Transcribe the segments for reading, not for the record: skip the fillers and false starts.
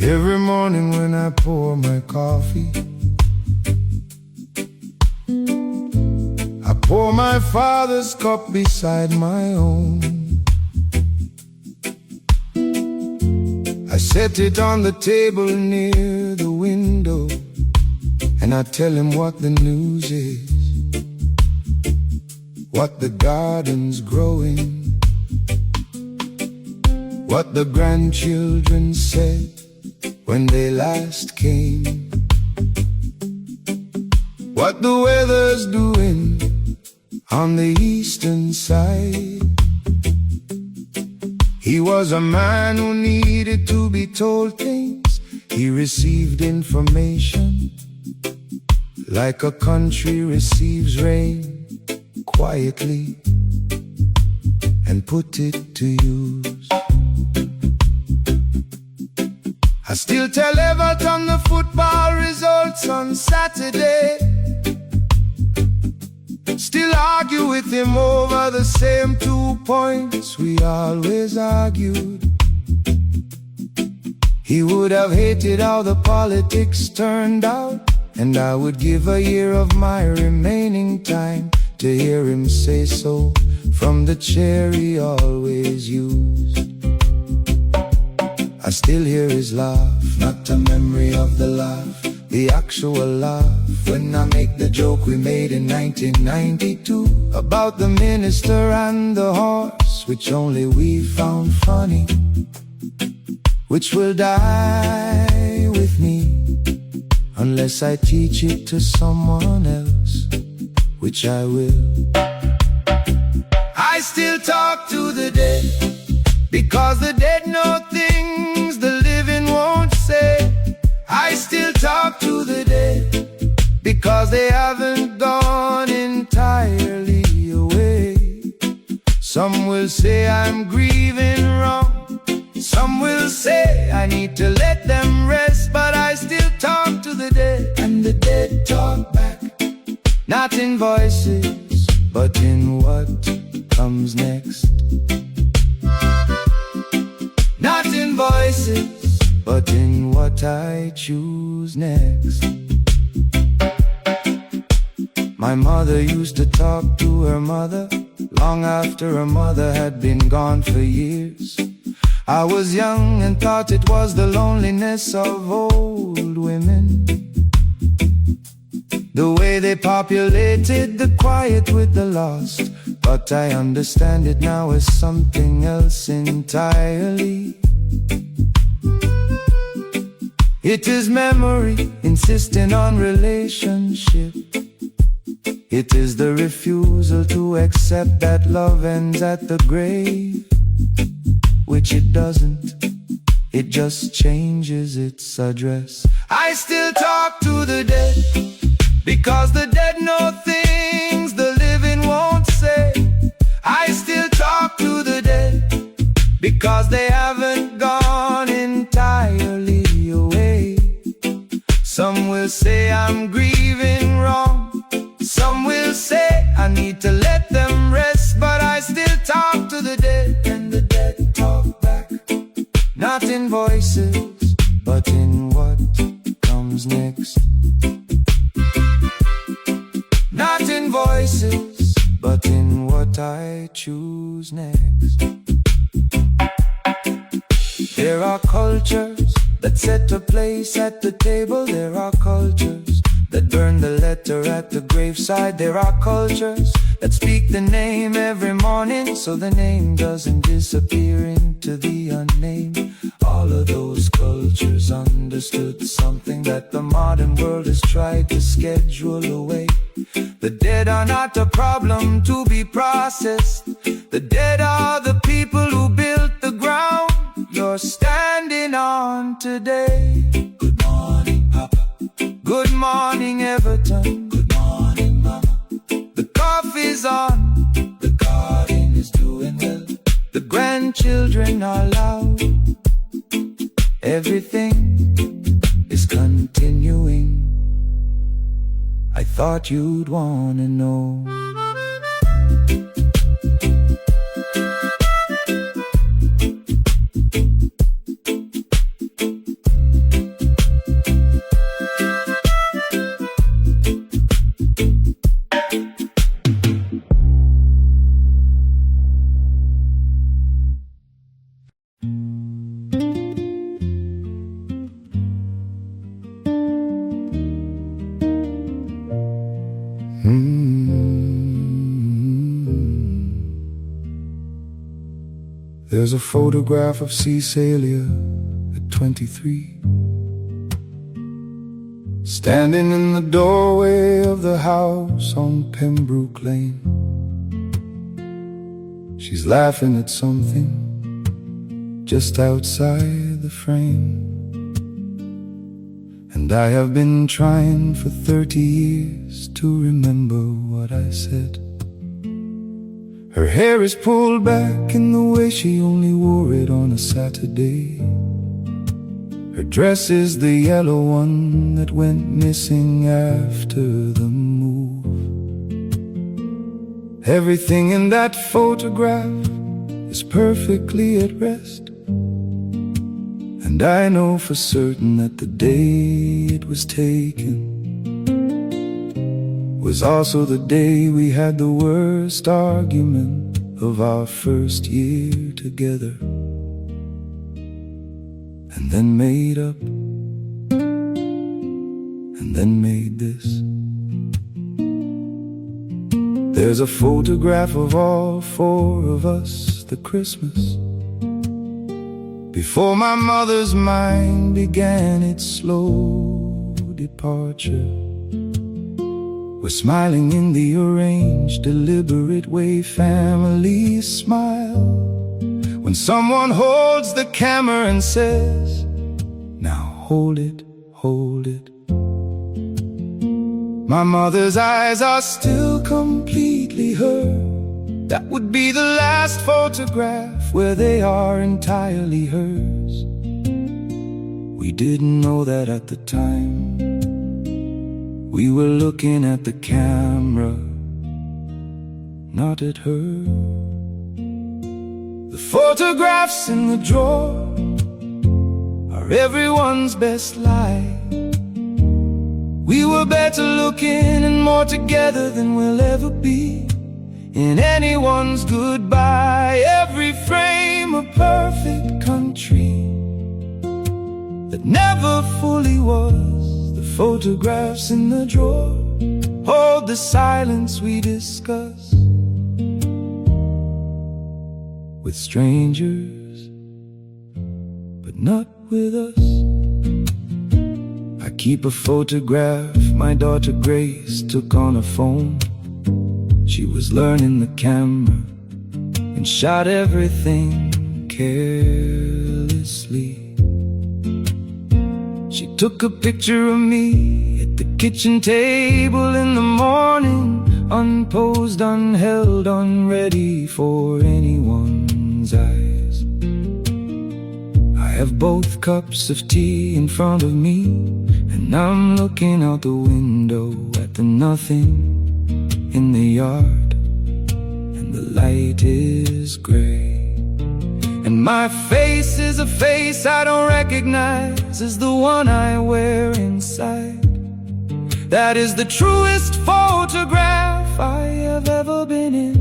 Every morning when I pour my coffee, I pour my father's cup beside my own. I set it on the table near the window, and I tell him what the news is, what the garden's growing, what the grandchildren said when they last came, what the weather's doing on the eastern side. He was a man who needed to be told things. He received information like a country receives rain, quietly, and put it to use. I still tell Everton the football results on Saturday, still argue with him over the same 2 points we always argued. He would have hated how the politics turned out, and I would give a year of my remaining time to hear him say so from the chair he always used. I still hear his laugh, not a memory of the laugh, the actual laugh, when I make the joke we made in 1992 about the minister and the horse, which only we found funny, which will die with me unless I teach it to someone else, which I will. I still talk to the dead, because the dead know things the living won't say. I still talk to the dead, because they haven't gone entirely away. Some will say I'm grieving wrong, some will say I need to let them rest, but I still talk to the dead, and the dead talk back, not in voices, but in what comes next. Not in voices, but in what I choose next. My mother used to talk to her mother long after her mother had been gone for years. I was young and thought it was the loneliness of old women, the way they populated the quiet with the lost. But I understand it now as something else entirely. It is memory insisting on relationship. It is the refusal to accept that love ends at the grave, which it doesn't. It just changes its address. I still talk to the dead, because the dead know things the living won't say. I still talk to the dead, because they haven't gone entirely away. Some will say I'm grieving wrong, some will say I need to let them rest, but I still talk to the dead, and the dead talk back, not in voices, but in what comes next. Not in voices, but in what I choose next. There are cultures that set a place at the table. There are cultures that burn the letter at the graveside. There are cultures that speak the name every morning, so the name doesn't disappear into the unnamed. All of those cultures understood something that the modern world has tried to schedule away. The dead are not a problem to be processed. The dead are the people who built the ground you're standing on today. Good morning, Papa. Good morning, Everton. Good morning, Mama. The coffee's on, the garden is doing well, the grandchildren are loud. everything is continuing. I thought you'd wanna know. There's a photograph of Cecilia at 23, standing in the doorway of the house on Pembroke Lane. She's laughing at something just outside the frame. And I have been trying for 30 years to remember what I said. Her hair is pulled back in the way she only wore it on a Saturday. Her dress is the yellow one that went missing after the move. Everything in that photograph is perfectly at rest, and I know for certain that the day it was taken was also the day we had the worst argument of our first year together, and then made up, and then made this. There's a photograph of all four of us the Christmas before my mother's mind began its slow departure. We're smiling in the arranged, deliberate way families smile when someone holds the camera and says, "Now hold it, hold it." My mother's eyes are still completely hers. That would be the last photograph where they are entirely hers. We didn't know that at the time. We were looking at the camera, not at her. The photographs in the drawer are everyone's best lie. We were better looking and more together than we'll ever be in anyone's goodbye. Every frame a perfect country that never fully was. The photographs in the drawer hold the silence we discuss with strangers, but not with us. I keep a photograph my daughter Grace took on a phone. She was learning the camera and shot everything carelessly. She took a picture of me at the kitchen table in the morning, unposed, unheld, unready for anyone's eyes. I have both cups of tea in front of me, and I'm looking out the window at the nothing in the yard, and the light is gray. And my face is a face I don't recognize as the one I wear inside. That is the truest photograph I have ever been in.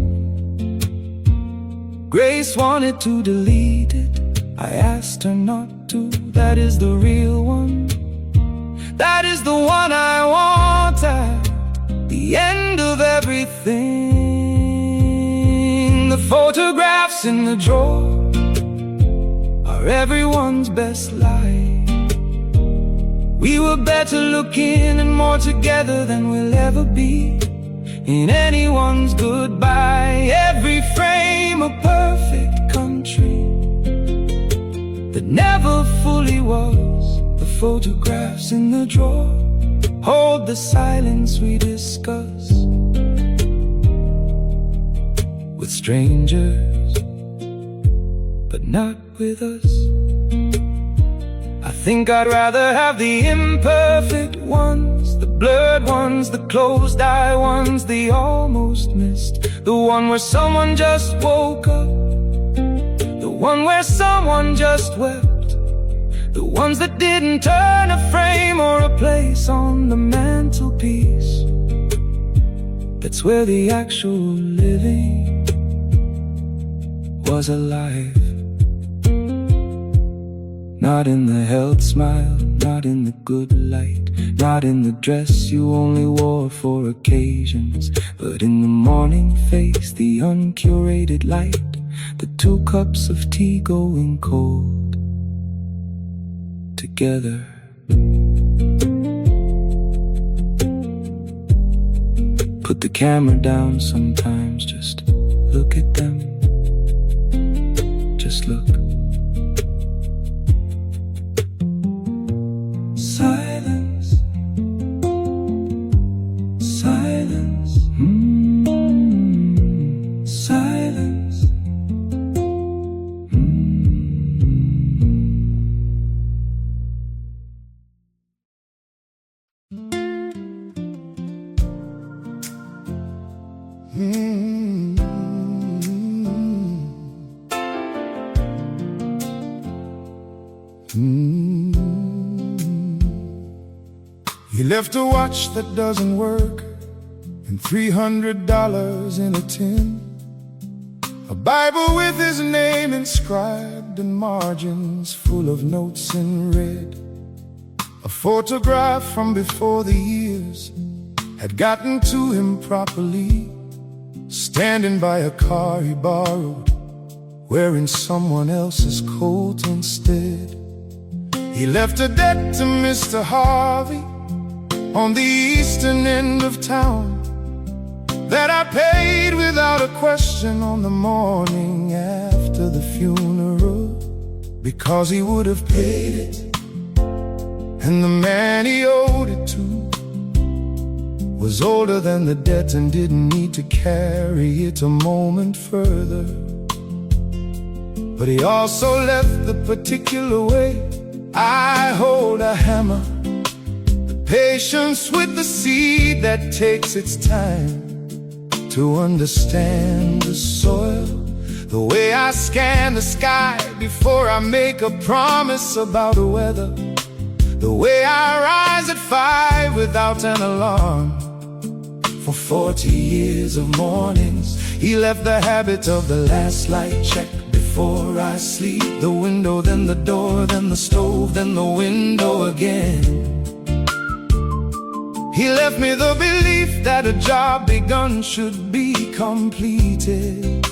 Grace wanted to delete it, I asked her not to. That is the real one. That is the one I want at the end of everything. The photographs in the drawer are everyone's best lie. We were better looking and more together than we'll ever be in anyone's goodbye. Every frame a perfect country that never fully was. The photographs in the drawer hold the silence we discuss with strangers, but not with us. think I'd rather have the imperfect ones, the blurred ones, the closed-eye ones, the almost missed, the one where someone just woke up, the one where someone just wept, the ones that didn't turn a frame or a place on the mantelpiece. That's where the actual living was alive. Not in the held smile, not in the good light, not in the dress you only wore for occasions, but in the morning face, the uncurated light, the 2 cups of tea going cold together. Put the camera down sometimes, just look at them, just look. Silence, silence, silence. He left a watch that doesn't work and $300 in a tin, a Bible with his name inscribed and margins full of notes in red, a photograph from before the years had gotten to him properly, standing by a car he borrowed, wearing someone else's coat instead. He left a debt to Mr. Harvey on the eastern end of town that I paid without a question on the morning after the funeral, because he would have paid it, and the man he owed it to was older than the debt and didn't need to carry it a moment further. But he also left the particular way I hold a hammer, patience with the seed that takes its time to understand the soil, the way I scan the sky before I make a promise about the weather, the way I rise at 5 without an alarm. For 40 years of mornings, he left the habit of the last light check before I sleep, the window, then the door, then the stove, then the window again. He left me the belief that a job begun should be completed,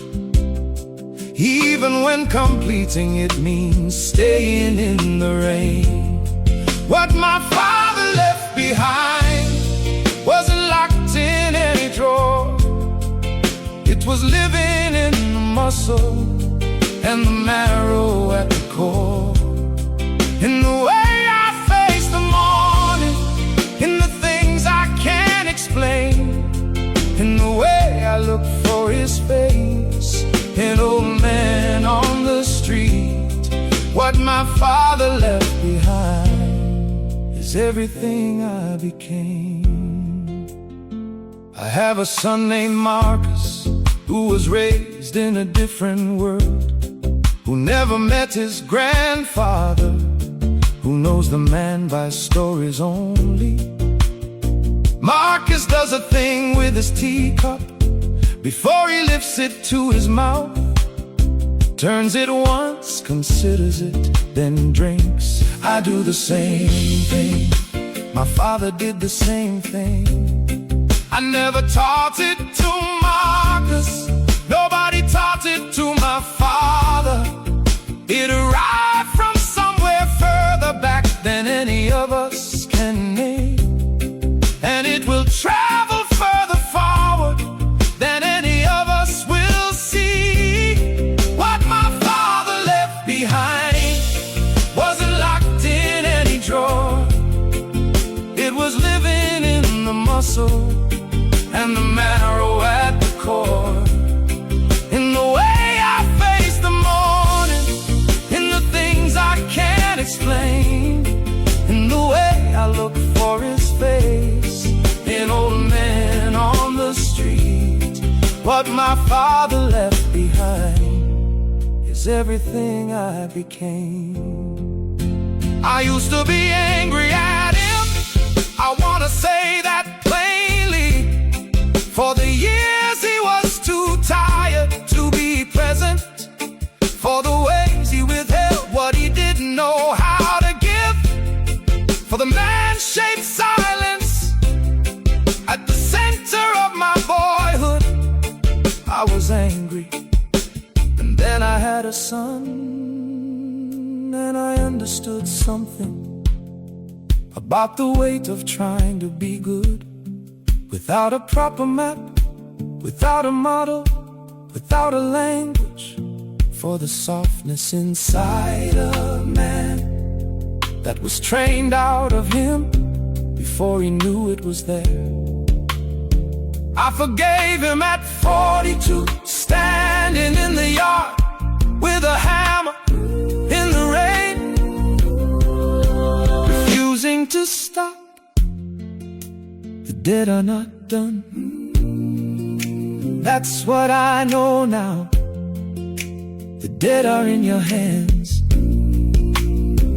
even when completing it means staying in the rain. What my father left behind wasn't locked in any drawer. It was living in the muscle and the marrow at the core, in the way I face the morning, in the things I can't explain, in the way I look for his face, an old man on the street. What my father left behind is everything I became. I have a son named Marcus who was raised in a different world, who never met his grandfather, who knows the man by stories only. Marcus does a thing with his teacup before he lifts it to his mouth, turns it once, considers it, then drinks. I do the same thing, my father did the same thing. I never taught it to Marcus, nobody taught it to my father. It arrived from somewhere further back than any of us can name, and it will travel further forward than any of us will see. What my father left behind wasn't locked in any drawer. It was living in the muscle and the marrow at the core, in the way I face the morning, in the things What my father left behind is everything I became. I used to be angry at him, I wanna say that plainly. For the years he was too tired to be present, for the ways he withheld what he didn't know how to give, for the man-shaped silence at the center of my boyhood. I was angry, and then I had a son, and I understood something about the weight of trying to be good, without a proper map, without a model, without a language for the softness inside a man that was trained out of him before he knew it was there. I forgave him at 42, standing in the yard with a hammer in the rain, refusing to stop. The dead are not done. That's what I know now. The dead are in your hands.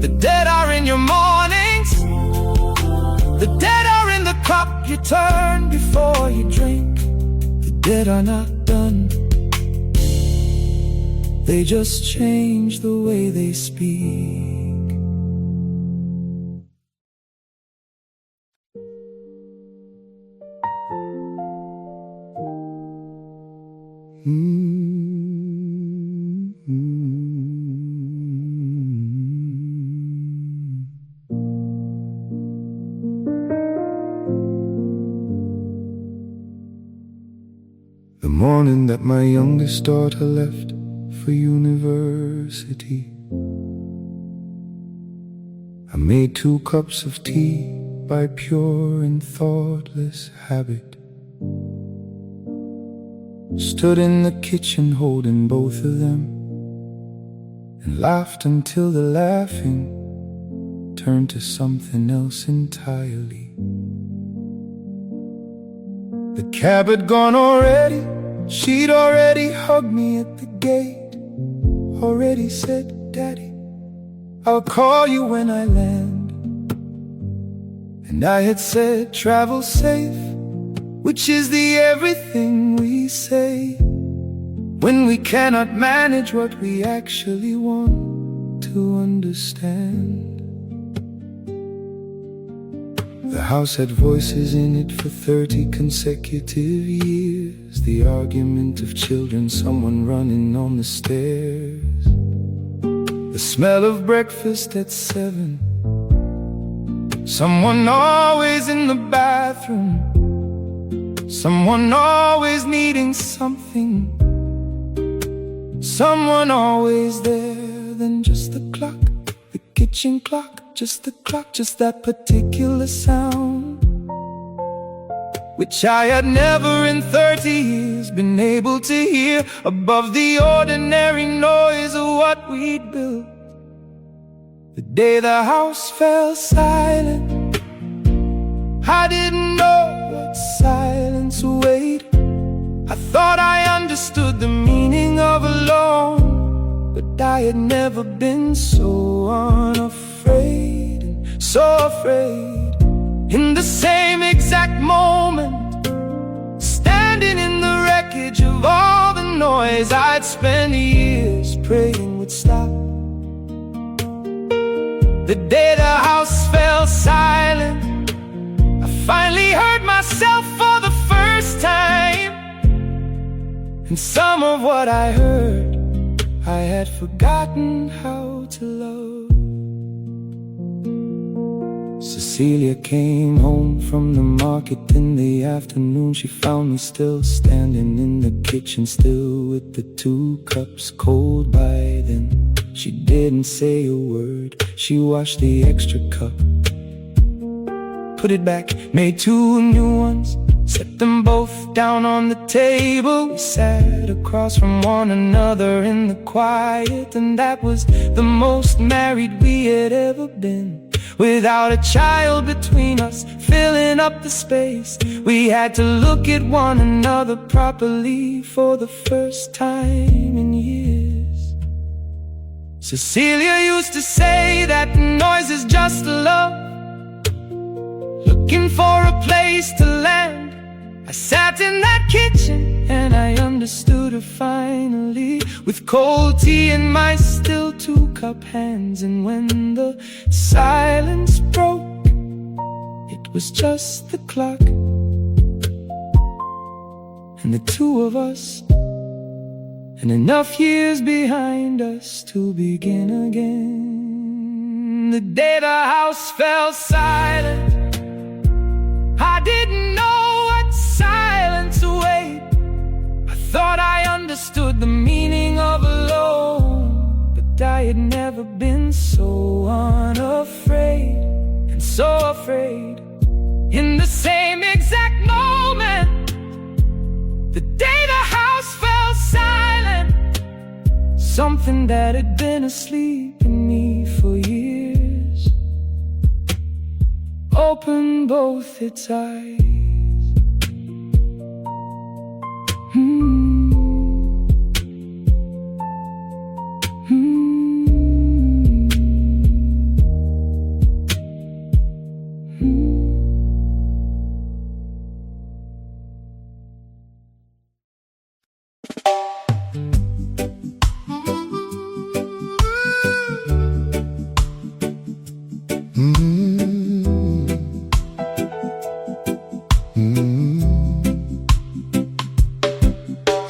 The dead are in your mornings. The dead are in the cup you turn before you drink. The dead are not done. They just change the way they speak. The morning that my youngest daughter left for university, I made 2 cups of tea by pure and thoughtless habit. Stood in the kitchen holding both of them, and laughed until the laughing turned to something else entirely. The cab had gone already. She'd already hugged me at the gate, already said, "Daddy, I'll call you when I land." And I had said, "Travel safe," which is the everything we say when we cannot manage what we actually want to understand. The house had voices in it for 30 consecutive years. The argument of children, someone running on the stairs, the smell of breakfast at 7, someone always in the bathroom, someone always needing something, someone always there. Then just the clock, the kitchen clock, just the clock, just that particular sound, which I had never in 30 years been able to hear above the ordinary noise of what we'd built. The day the house fell silent, I didn't know what silence awaited. I thought I understood the meaning of alone, but I had never been so unafraid, and so afraid. In the same exact moment, standing in the wreckage of all the noise I'd spent years praying would stop. The day the house fell silent, I finally heard myself for the first time, and some of what I heard I had forgotten how to love. Cecilia came home from the market in the afternoon. She found me still standing in the kitchen, still with the 2 cups cold by then. She didn't say a word. She washed the extra cup, put it back, made 2 new ones, set them both down on the table. We sat across from one another in the quiet, and that was the most married we had ever been. without a child between us, filling up the space. We had to look at one another properly for the first time in years. Cecilia used to say that noise is just love, looking for a place to land. I sat in that kitchen and I understood her finally, with cold tea in my still 2-cup hands. And when the silence broke, it was just the clock and the two of us, and enough years behind us to begin again. The day the house fell silent, I didn't know what silence await. I thought I understood the meaning of alone, but I had never been so unafraid, and so afraid. In the same exact moment, the day the house fell silent, something that had been asleep in me for years opened both its eyes.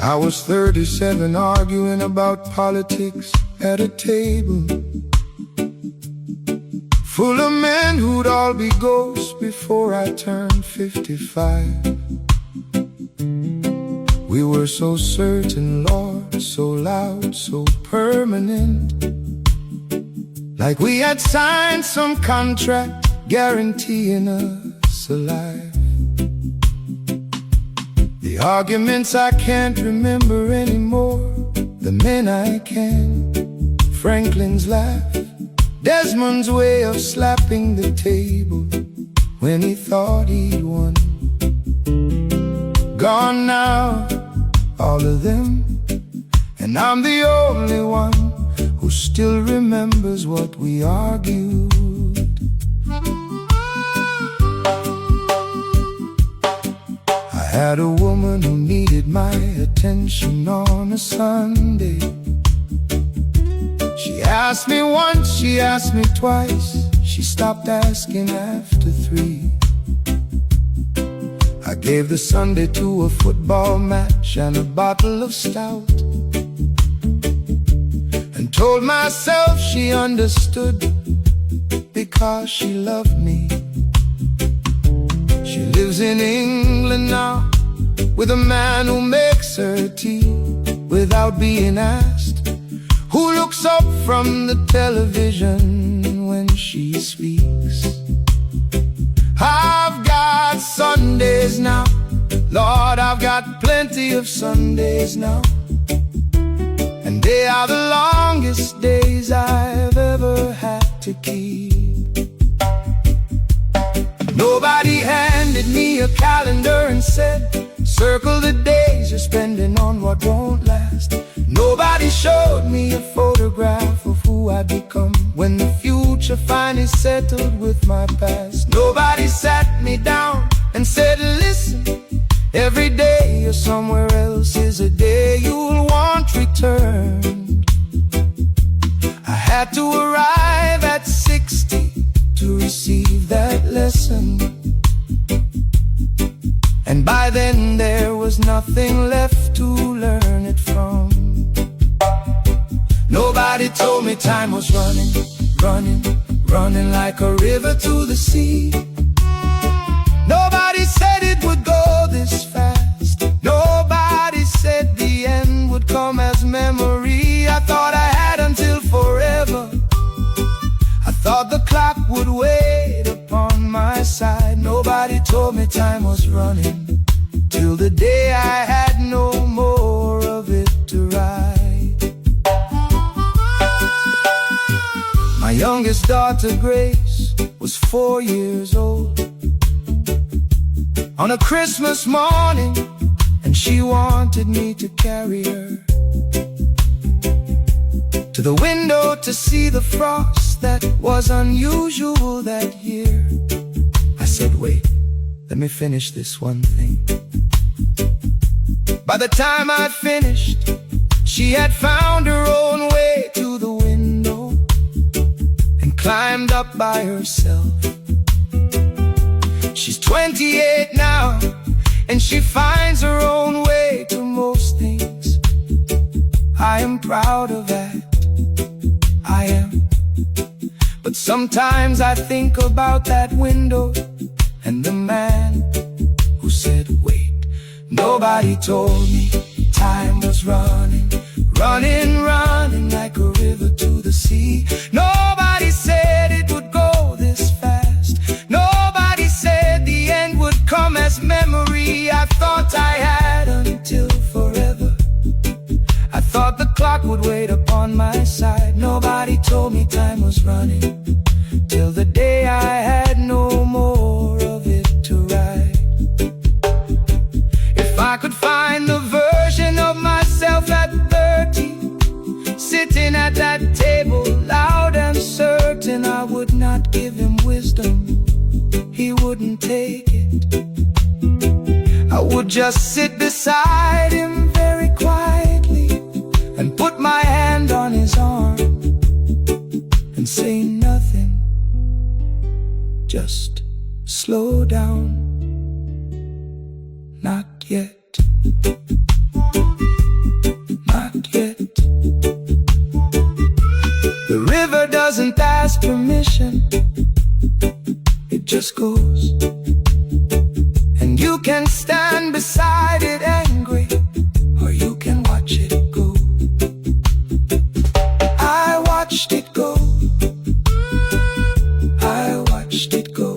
I was 37 arguing about politics at a table full of men who'd all be ghosts before I turned 55. We were so certain, Lord, so loud, so permanent, like we had signed some contract guaranteeing us a life. The arguments I can't remember anymore, the men I can. Franklin's laugh, Desmond's way of slapping the table when he thought he'd won. Gone now, all of them, and I'm the only one who still remembers what we argued. I had a woman who needed my attention on a Sunday. She asked me once, she asked me twice, she stopped asking after 3. I gave the Sunday to a football match and a bottle of stout, and told myself she understood because she loved me. She lives in England now with a man who makes her tea without being asked, who looks up from the television when she speaks. I've got Sundays now, Lord, I've got plenty of Sundays now, and they are the longest days I've ever had to keep. Nobody handed me a calendar and said, circle the days you're spending on what won't last. Nobody showed me a photograph of who I'd become when the future finally settled with my past. Nobody sat me down and said, listen, every day you're somewhere else is a day you'll want returned. I had to arrive at 60 to receive that lesson, and by then there was nothing left to learn it from. Nobody told me time was running, running, running like a river to the sea. Nobody said it would go this fast. Nobody said the end would come as memory. I thought I had until forever. I thought the clock would wait upon my side. Nobody told me time was running till the day I had no more of it to ride. My youngest daughter Grace was 4 years old. On a Christmas morning, and she wanted me to carry her to the window to see the frost that was unusual that year. I said, wait, let me finish this one thing. By the time I'd finished, she had found her own way to the window and climbed up by herself. She's 28 now, and she finds her own way to most things. I am proud of that, I am. But sometimes I think about that window and the man who said, wait. Nobody told me time was running, running, running like a river to the sea. Nobody said it would go this fast. Nobody said the end would come as memory. I thought I had until forever. I thought the clock would wait upon my side. Nobody told me time was running, till the day I had no more of it to ride. If I could find the version of myself at 30, sitting at that table, loud and certain, I would not give him wisdom, he wouldn't take it. I would just sit beside him very quietly and put my hand on his arm and say nothing, just slow down, not yet. Not yet. The river doesn't ask permission, it just goes. And you can stand beside it angry, or you can watch it go. I watched it go, I watched it go.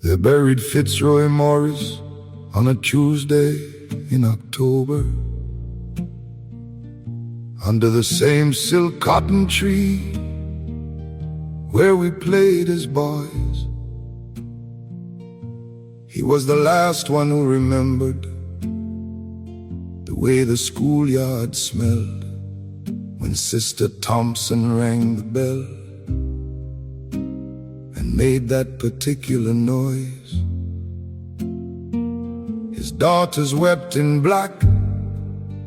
They buried Fitzroy Morris on a Tuesday in October, under the same silk cotton tree where we played as boys. He was the last one who remembered the way the schoolyard smelled when Sister Thompson rang the bell and made that particular noise. His daughters wept in black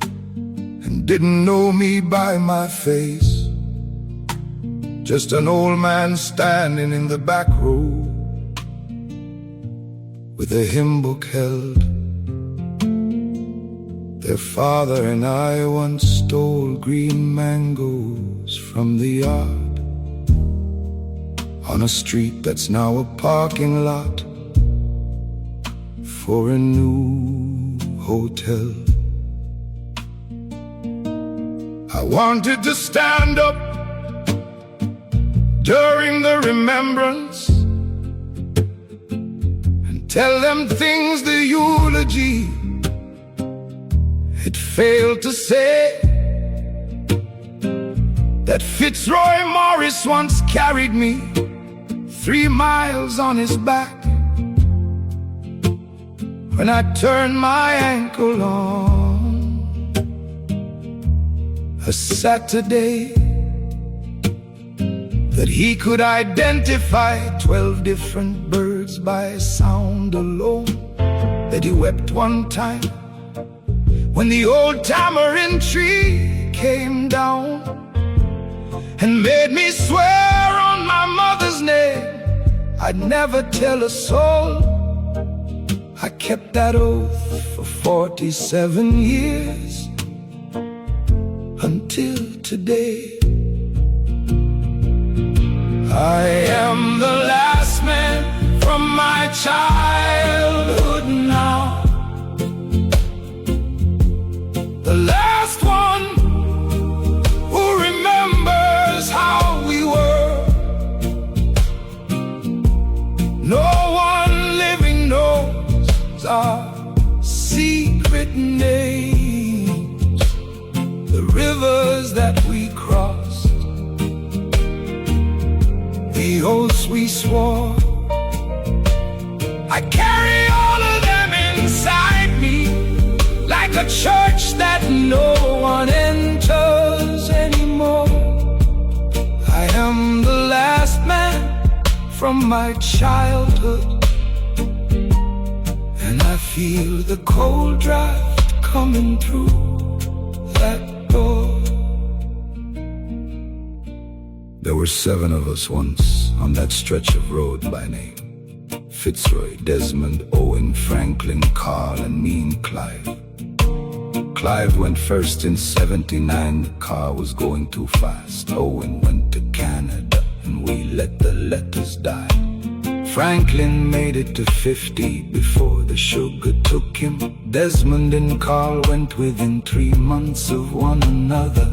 and didn't know me by my face, just an old man standing in the back row with a hymn book held. Their father and I once stole green mangoes from the yard on a street that's now a parking lot for a new hotel. I wanted to stand up during the remembrance and tell them things the eulogy had failed to say, that Fitzroy Morris once carried me 3 miles on his back when I turned my ankle on a Saturday, that he could identify 12 different birds by sound alone, that he wept one time when the old tamarind tree came down and made me swear on my mother's name I'd never tell a soul. I kept that oath for 47 years until today. today. I am the last man from my childhood now, the last one who remembers how we were. No one living knows our secret names, the rivers that we crossed, the oaths we swore. I carry all of them inside me, like a church that no one enters anymore. I am the last man from my childhood, and I feel the cold draft coming through that door. There were 7 of us once on that stretch of road by name: Fitzroy, Desmond, Owen, Franklin, Carl, and me and Clive. Clive went first in 79, the car was going too fast. Owen went to Canada, and we let the letters die. Franklin made it to 50 before the sugar took him. Desmond and Carl went within 3 months of one another,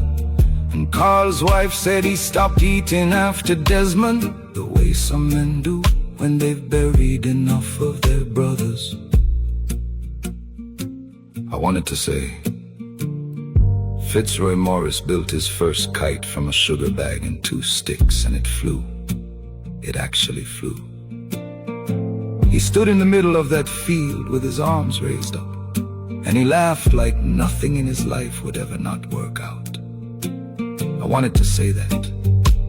and Carl's wife said he stopped eating after Desmond, the way some men do when they've buried enough of their brothers. I wanted to say, Fitzroy Morris built his first kite from a sugar bag and 2 sticks, and it flew. It actually flew. He stood in the middle of that field with his arms raised up, and he laughed like nothing in his life would ever not work out. I wanted to say that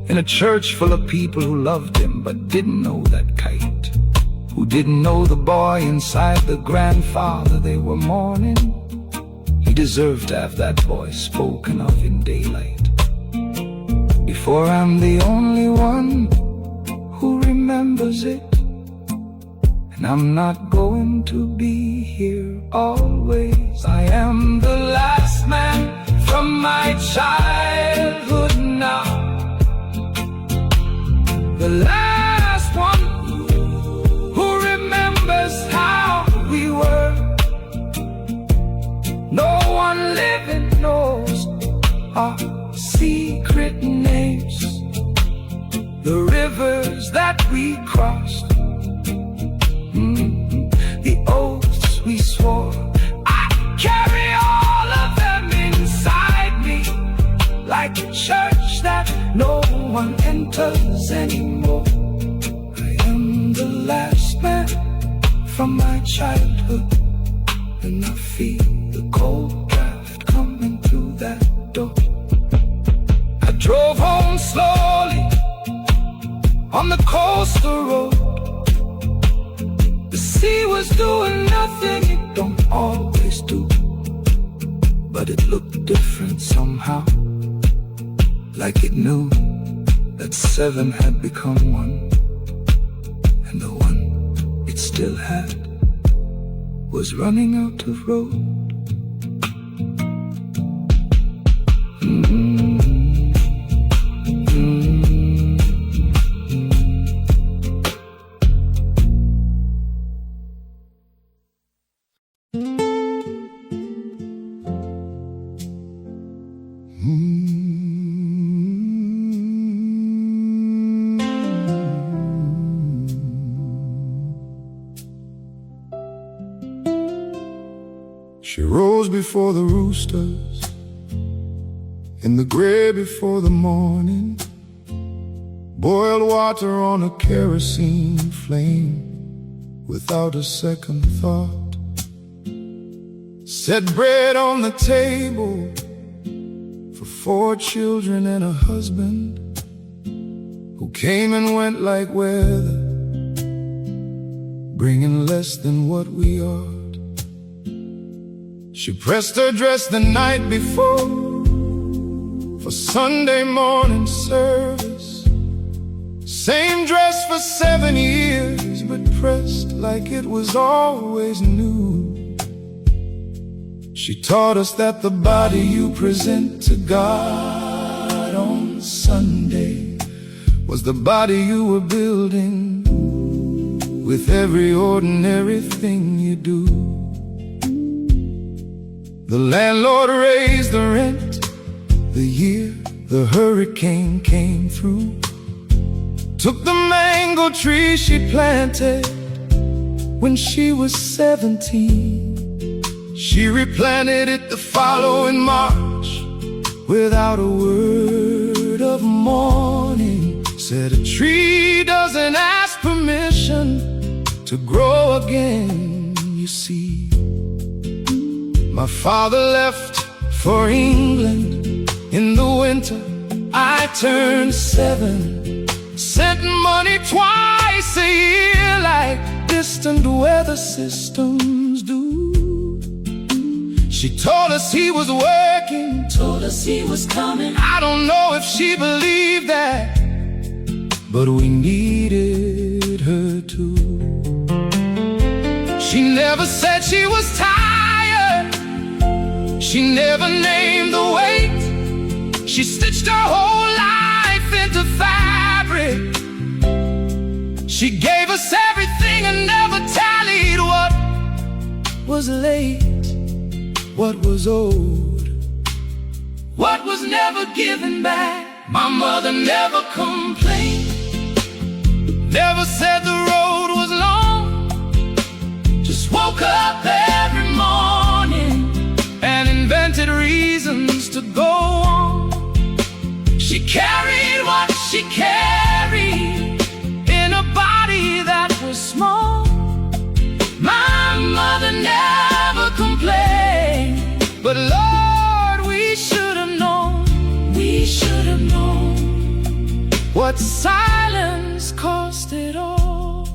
in a church full of people who loved him but didn't know that kite, who didn't know the boy inside the grandfather they were mourning. He deserved to have that voice spoken of in daylight. Before I'm the only one who remembers it, and I'm not going to be here always. I am the last man from my childhood now, the last one who remembers how we were. No one living knows our secret names, the rivers that we crossed, the oaths we swore. I carry all of them inside me, like a church that no one enters anymore. I am the last man from my childhood, and I feel the cold draft coming through that door. I drove home slowly on the coastal road. The sea was doing nothing it don't always do, but it looked different somehow, like it knew that 7 had become 1, and the 1 it still had was running out of road. She rose before the roosters, in the gray before the morning, boiled water on a kerosene flame without a second thought, set bread on the table for 4 children and a husband who came and went like weather, bringing less than what we are. She pressed her dress the night before for Sunday morning service. Same dress for 7 years, but pressed like it was always new. She taught us that the body you present to God God on Sunday was the body you were building with every ordinary thing you do. The landlord raised the rent the year the hurricane came through. Took the mango tree she planted when she was 17. She replanted it the following March without a word of mourning. Said a tree doesn't ask permission to grow again, you see. My father left for England in the winter. I turned 7, sent money twice a year like distant weather systems do. She told us he was working, told us he was coming. I don't know if she believed that, but we needed her too. She never said she was tired, she never named the weight. She stitched her whole life into fabric. She gave us everything and never tallied what was late, what was owed, what was never given back. My mother never complained, never said the road was long. Just woke up every morning and invented reasons to go on. She carried what she carried in a body that was small. My mother never complained, but Lord, we should have known, we should have known what silence cost it all.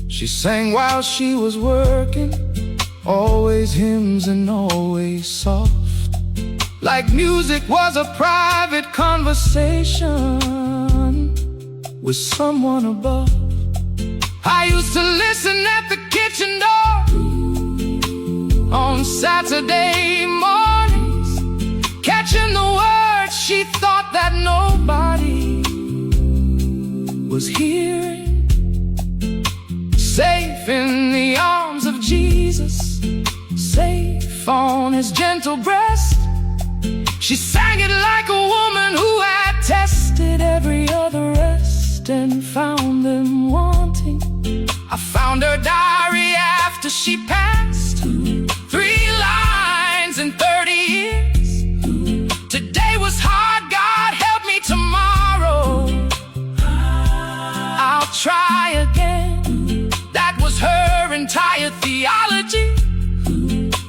She sang while she was working, always hymns and always soft, like music was a private conversation with someone above. I used to listen at the kitchen door on Saturday mornings, catching the words she thought that nobody was hearing. Safe in the arms of Jesus, safe on his gentle breast. She sang it like a woman who had tested every other rest and found them wanting. I found her diary after she passed, 3 lines in 30 years. Today was hard, God help me tomorrow. I'll try again. That was her entire theology.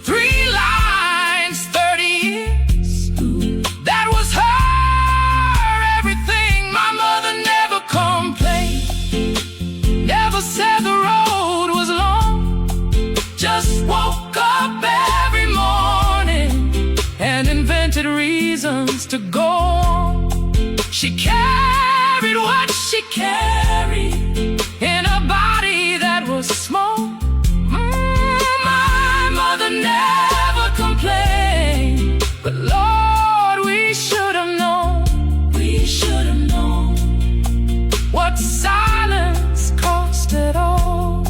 3 lines, 30 years. That was her everything. My mother never complained, never said the road was long. Just woke up every morning and invented reasons to go on. She carried what she carried in a body that was small. My mother never complained, but Lord, we should have known, we should have known what silence cost it all.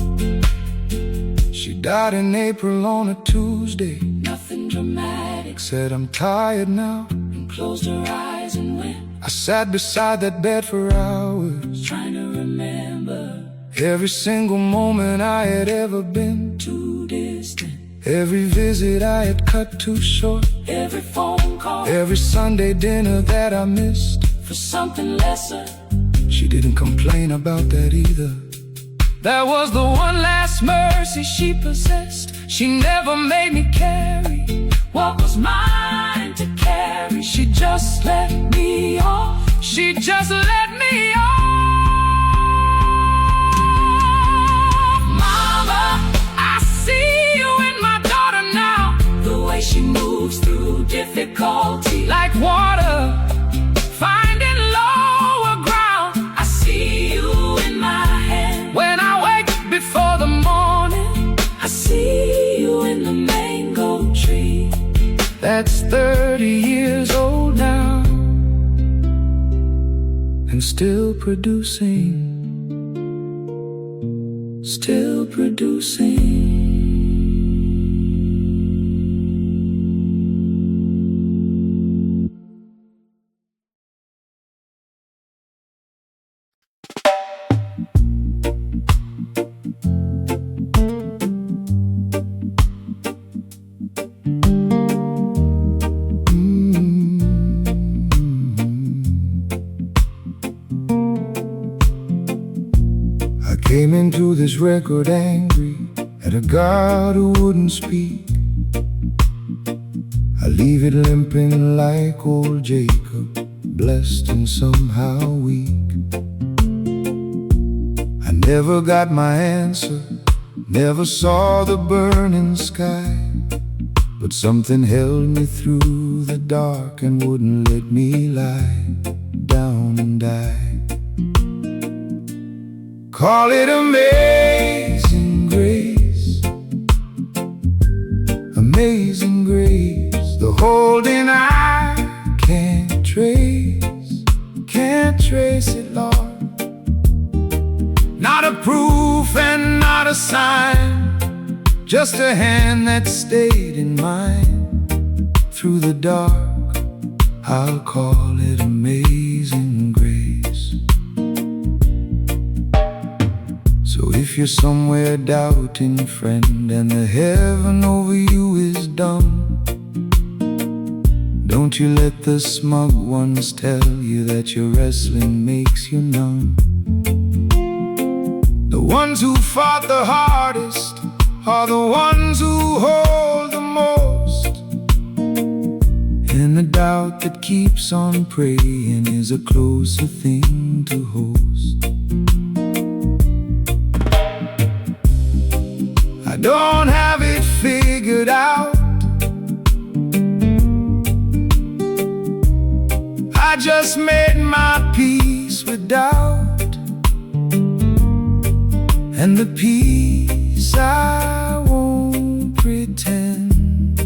She died in April on a Tuesday, Nothing dramatic, said I'm tired now, and closed her eyes and went, I sat beside that bed for hours, trying to remember every single moment I had ever been, too distant. every visit I had cut too short, Every phone call every Sunday dinner that I missed. for something lesser. She didn't complain about that either. That was the one last mercy she possessed. She never made me carry What was mine to carry? She just let me off. She just let me off. Mama, I see you in my daughter now. The way she moves through difficulty, Like water finding lower ground. I see you in my hand. When I wake before the morning, I see you in the mango tree. that's 30 years old now. still producing, still producing. Came into this record angry at a God who wouldn't speak. I leave it limping like old Jacob, blessed and somehow weak. I never got my answer, never saw the burning sky, but something held me through the dark and wouldn't let me lie down and die. Call it amazing grace, amazing grace, the holding I can't trace it, Lord. Not a proof and not a sign, just a hand that stayed in mine. Through the dark, I'll call it amazing grace. So if you're somewhere doubting, friend, and the heaven over you is dumb, don't you let the smug ones tell you that your wrestling makes you numb. The ones who fought the hardest are the ones who hold the most, and the doubt that keeps on praying is a closer thing to host. I don't have it figured out, I just made my peace with doubt, and the peace I won't pretend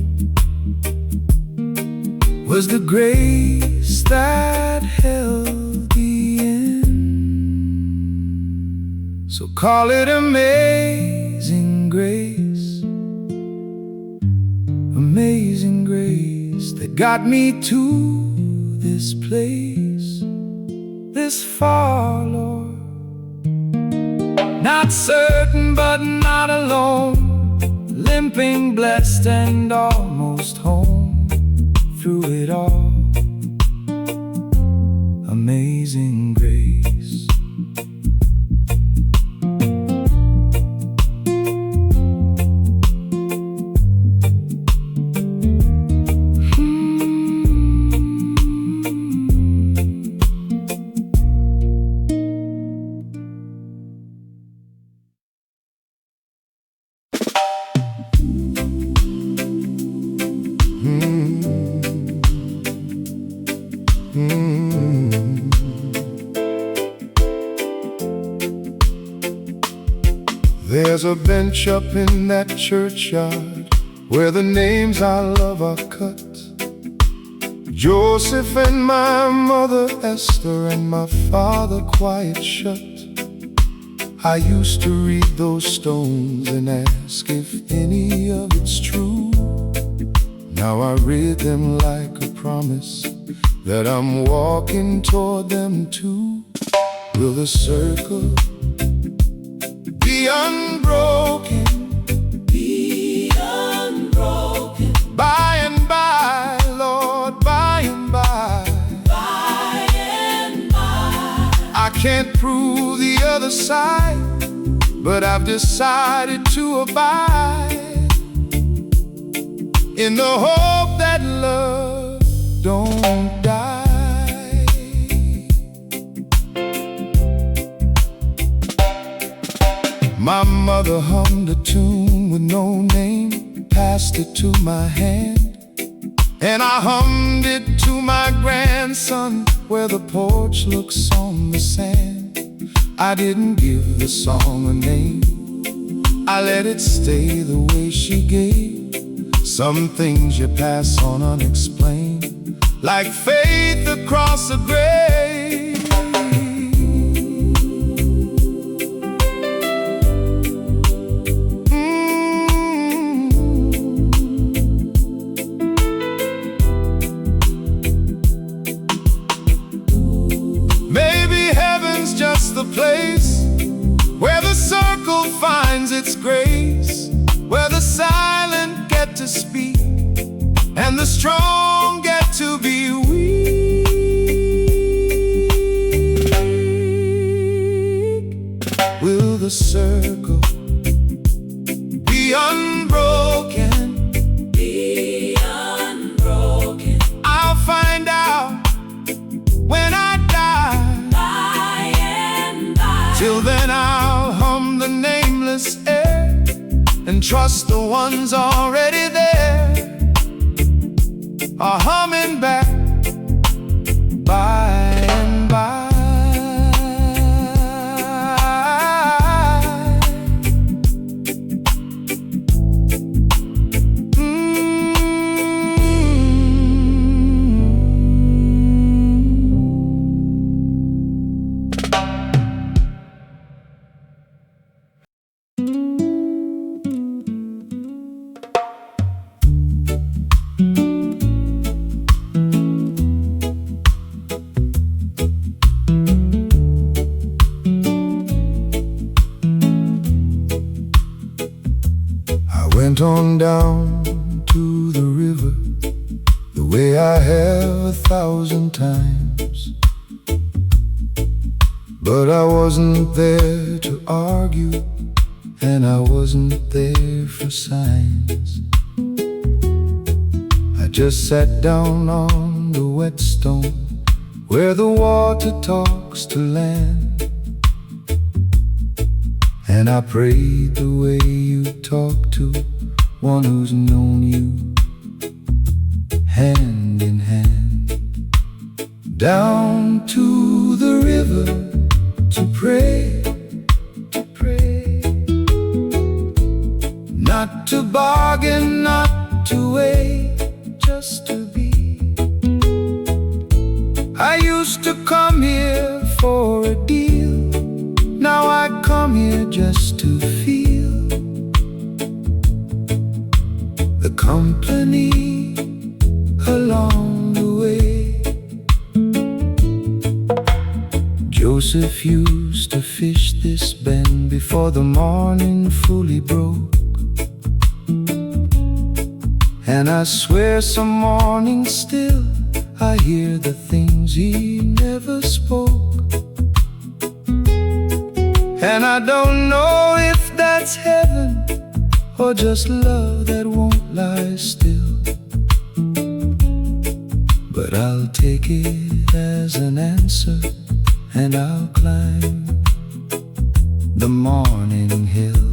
was the grace that held the end. So call it amazing grace, amazing grace that got me to this place, this far, Lord. Not certain but not alone, limping, blessed and almost home. Through it all, amazing grace. There's a bench up in that churchyard where the names I love are cut. Joseph and my mother Esther and my father quiet shut. I used to read those stones and ask if any of it's true. Now I read them like a promise that I'm walking toward them too. Will the circle be unbroken? Be unbroken. By and by, Lord, by and by. By and by. I can't prove the other side, but I've decided to abide in the hope that love don't die. My mother hummed a tune with no name, passed it to my hand, and I hummed it to my grandson where the porch looks on the sand. I didn't give the song a name, I let it stay the way she gave. Some things you pass on unexplained, like faith across a grave. strong get to be weak? Will the circle be unbroken? Be unbroken. I'll find out when I die. By and by. Till then I'll hum the nameless air and trust the ones already there are humming back by and by. Went on down to the river the way I have 1,000 times, but I wasn't there to argue, and I wasn't there for signs. I just sat down on the wet stone where the water talks to land, and I prayed the way you talk to one who's known you, hand in hand, down to the river to pray, not to bargain, not to wait, just to be. I used to come here for a deal, now I come here just to feel the company along the way. Joseph used to fish this bend before the morning fully broke, and I swear some mornings still I hear the things he never spoke. And I don't know if that's heaven or just love that won't lie still, but I'll take it as an answer, and I'll climb the morning hill.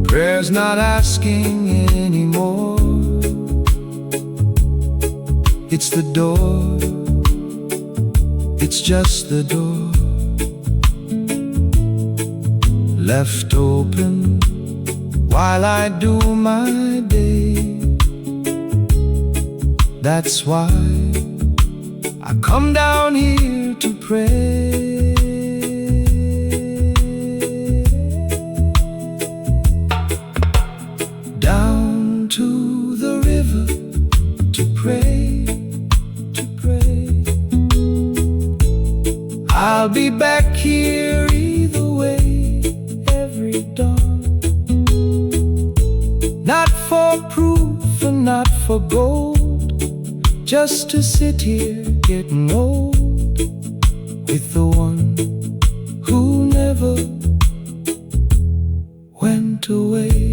Prayer's not asking anymore, it's the door, it's just the door, left open while I do my day. That's why I come down here to pray. Down to the river to pray, I'll be back here either way, every dawn. Not for proof and not for gold, just to sit here getting old with the one who never went away.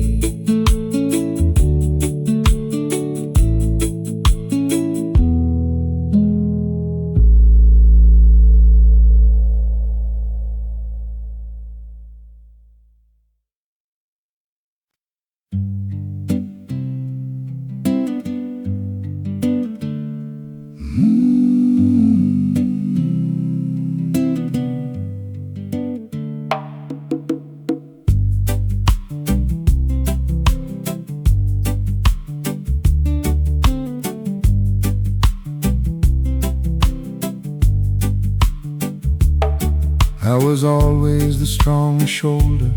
I was always the strong shoulder,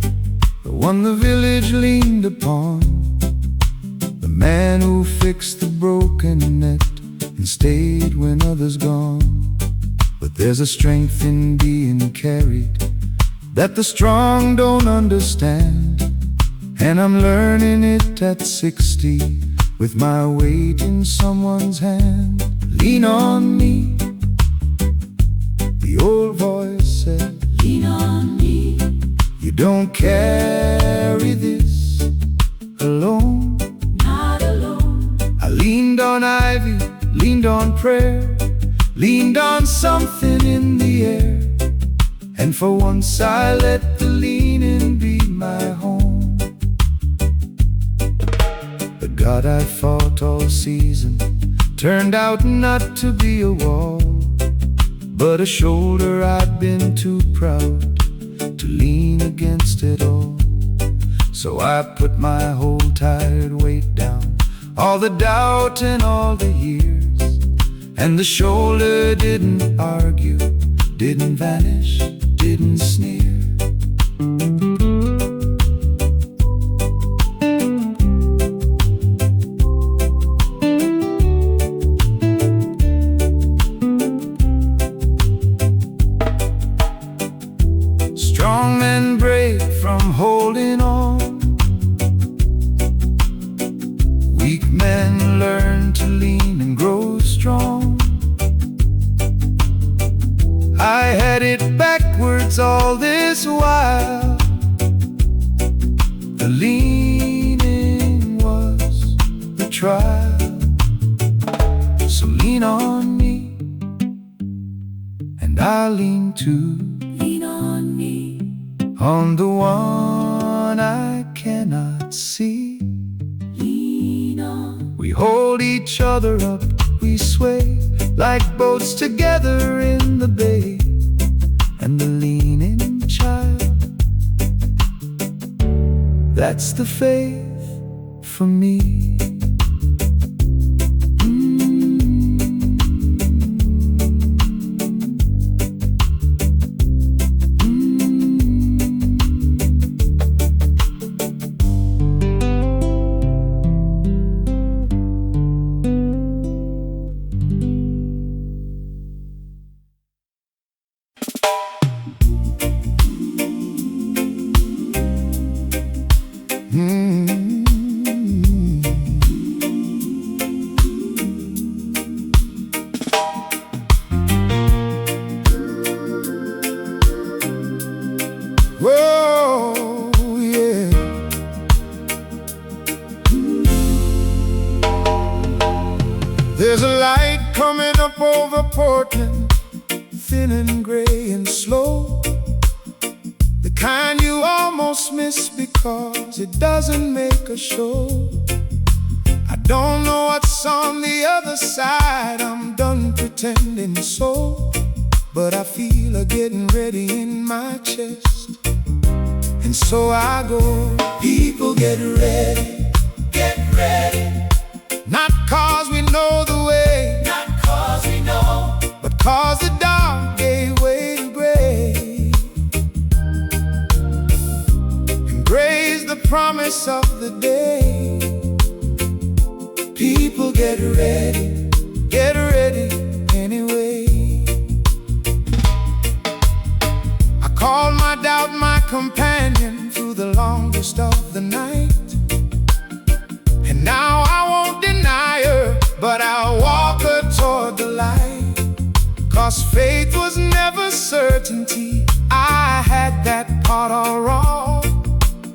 the one the village leaned upon. man who fixed the broken net and stayed when others gone. But there's a strength in being carried that the strong don't understand, and I'm learning it at 60 with my weight in someone's hand. Lean on me, the old voice said. Lean on me. You don't carry this alone. Not alone. I leaned on ivy, leaned on prayer, leaned on something in the air, and for once I let the leaning be my home. The God I fought all season turned out not to be a wall, but a shoulder I'd been too proud to lean against it all. So I put my whole tired weight down, all the doubt and all the years, and the shoulder didn't argue, didn't vanish, didn't sneer. Strong men break from holding on. Weak men learn to lean and grow strong. I had it backwards all this while. The leaning was the trial. So lean on me, and I lean too. Lean on me. On the one I cannot see. Lean on. We hold each other up, we sway like boats together in the bay. And the leaning child, that's the faith for me. Whoa, yeah. There's a light coming up over Portland, thin and gray and slow, the kind you almost miss because it doesn't make a show. I don't know what's on the other side, I'm done pretending so, but I feel a getting ready in my chest. And so I go, people get ready, get ready. Not cause we know the way, Not cause we know. but cause the dark gave way to gray. And gray's the promise of the day. People get ready anyway. I called my doubt my companion through the longest of the night, and now I won't deny her, but I'll walk her toward the light. Cause faith was never certainty, I had that part all wrong.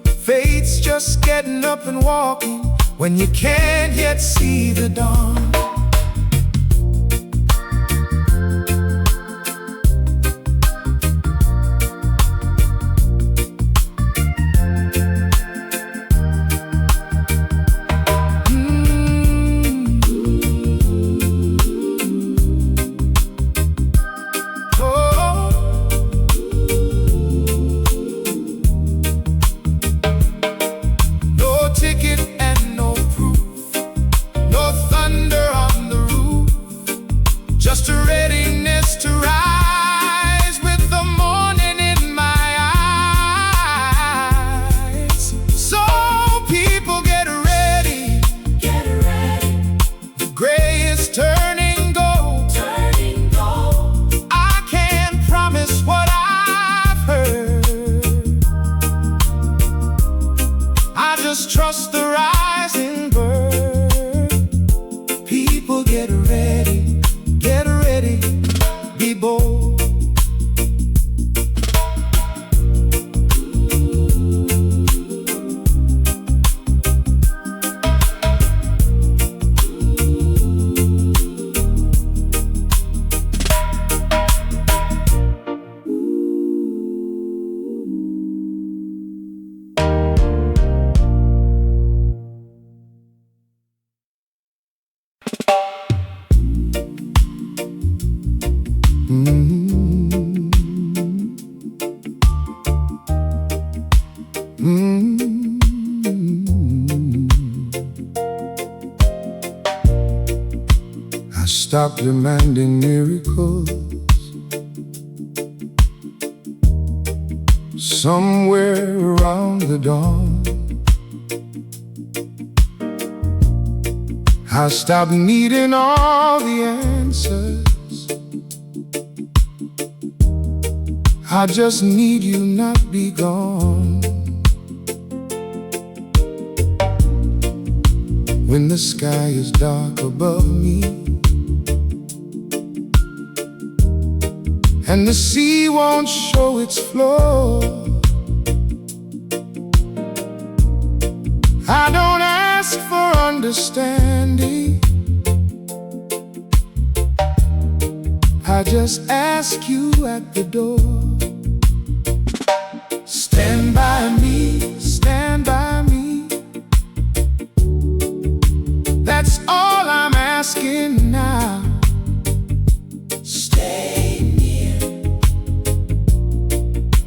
Faith's just getting up and walking when you can't yet see the dawn. people get ready, be bold. I stopped demanding miracles. Somewhere around the dawn, I stopped needing all the answers. I just need you not be gone. When the sky is dark above me and the sea won't show its floor, I don't ask for understanding, I just ask you at the door. Stand by me, stand by me. That's all I'm asking now. Stay near.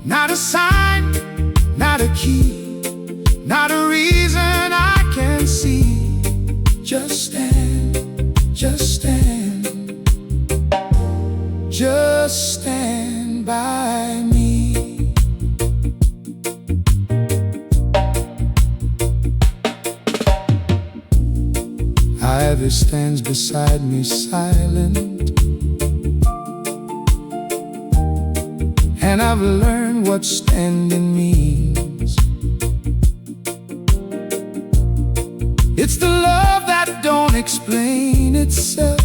Not a sign, not a key, not a reason I can see. Just stand, just stand, just stand by me. Ivy stands beside me silent, and I've learned what standing means. It's the love that don't explain itself,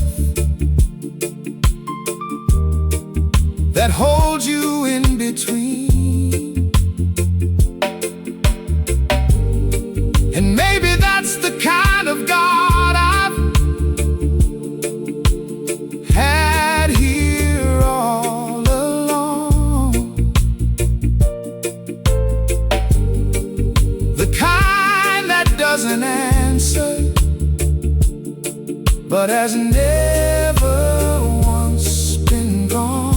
that holds you in between. And maybe that's the kind of God I've had here all along. The kind that doesn't answer, but has never once been gone.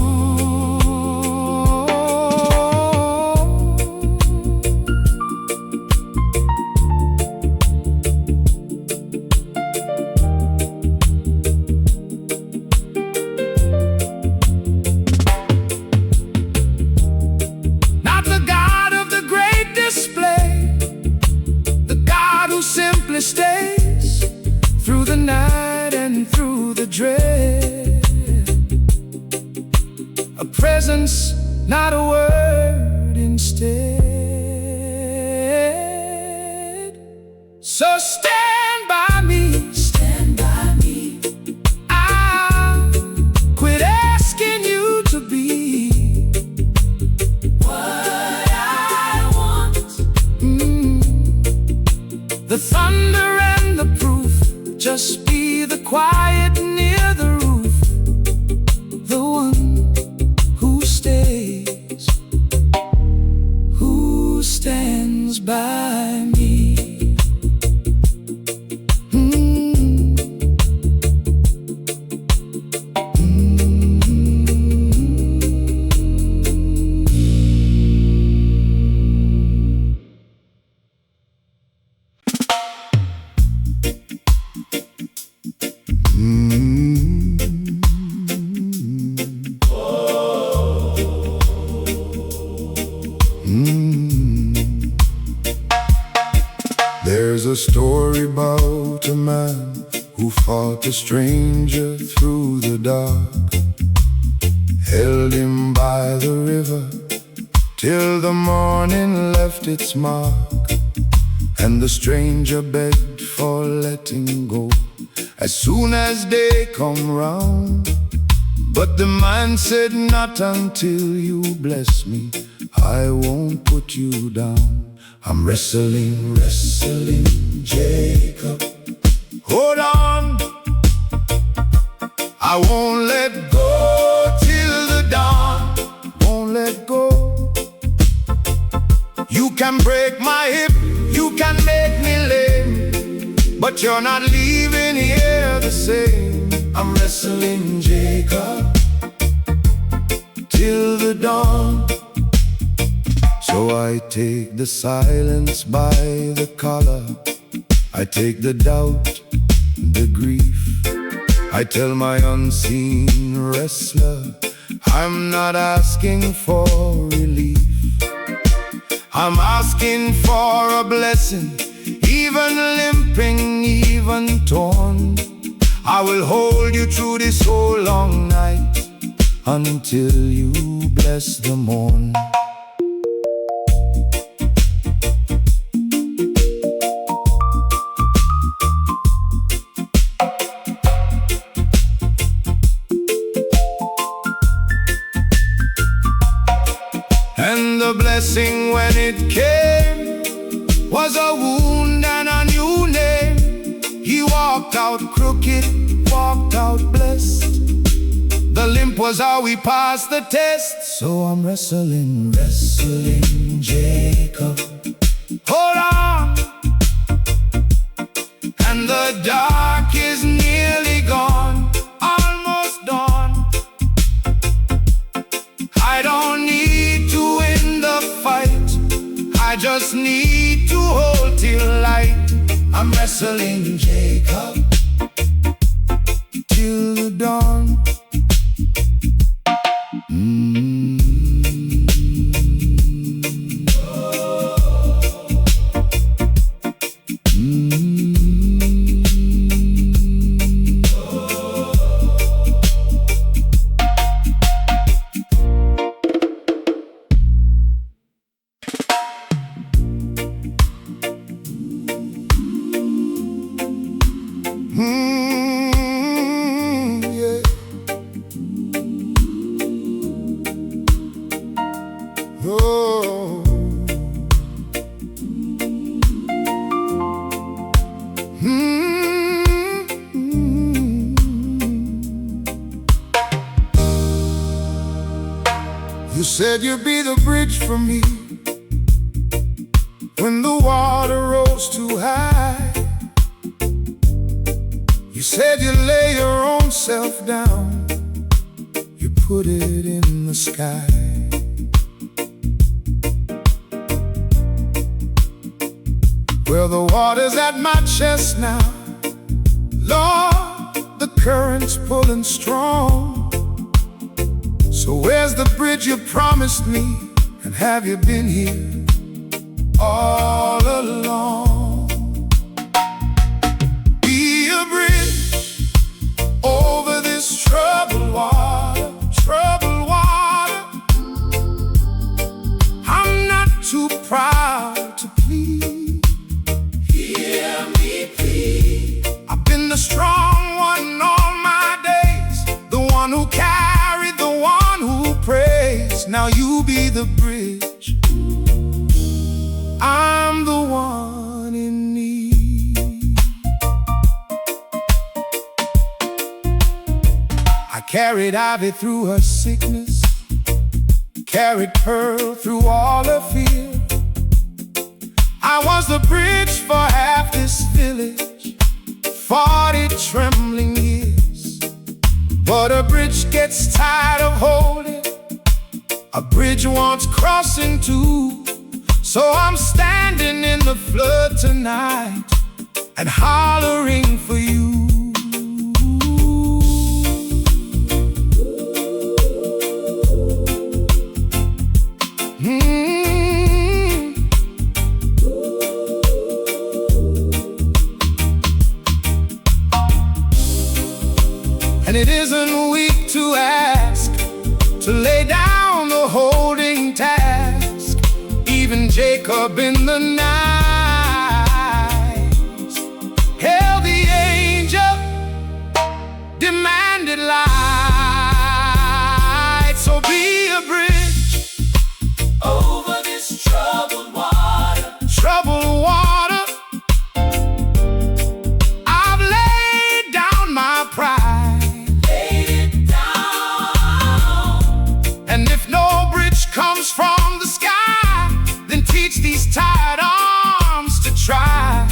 Not the God of the great display, the God who simply stays through the night and through the dread. A presence, not a word instead. So stand by me, stand by me. I quit asking you to be what I want. The thunder and the proof, just be the quiet near the roof, the one who stays, who stands by me. There's a story about a man who fought a stranger through the dark, held him by the river till the morning left its mark, and the stranger begged for letting go, as soon as they come round. But the man said, not until you bless me, I won't put you down. I'm wrestling, wrestling, Jacob. Hold on, I won't let go till the dawn. Won't let go. You can break my hip, you can make me lame, but you're not leaving here the same. I'm wrestling, Jacob, till the dawn. So I take the silence by the collar, I take the doubt, the grief. I tell my unseen wrestler, I'm not asking for relief. I'm asking for a blessing, even limping, even torn. I will hold you through this whole long night, until you bless the morn. And the blessing when it came was a wound and a new name. He walked out crooked, walked out blessed. The limp was how we passed the test. So I'm wrestling, wrestling, Jacob. Hold on, and the dark is nearly gone, almost dawn. I don't need to win the fight, I just need to hold till light. I'm wrestling, Jacob, till the dawn. Yeah. Oh. You said you'd be the bridge for me when the water rose too high. You said you lay your own self down, you put it in the sky. Well, the water's at my chest now, Lord, the current's pulling strong. So where's the bridge you promised me, and have you been here all along? Be a bridge over this troubled water, troubled water. I'm not too proud to plead. Hear me plead. I've been the strong one all my days, the one who carried, the one who prays. Now you be the bridge, I'm the one in need. I carried Ivy through her sickness, carried Pearl through all her fear. I was the bridge for half this village, 40 trembling years. But a bridge gets tired of holding, a bridge wants crossing too. So I'm standing in the flood tonight and hollering for you. And it isn't weak to ask, to lay down the holding task. Even Jacob in the night, 'cause blinded light. So be a bridge over this troubled water. Troubled water. I've laid down my pride, Laid it down. and if no bridge comes from the sky, then teach these tired arms to try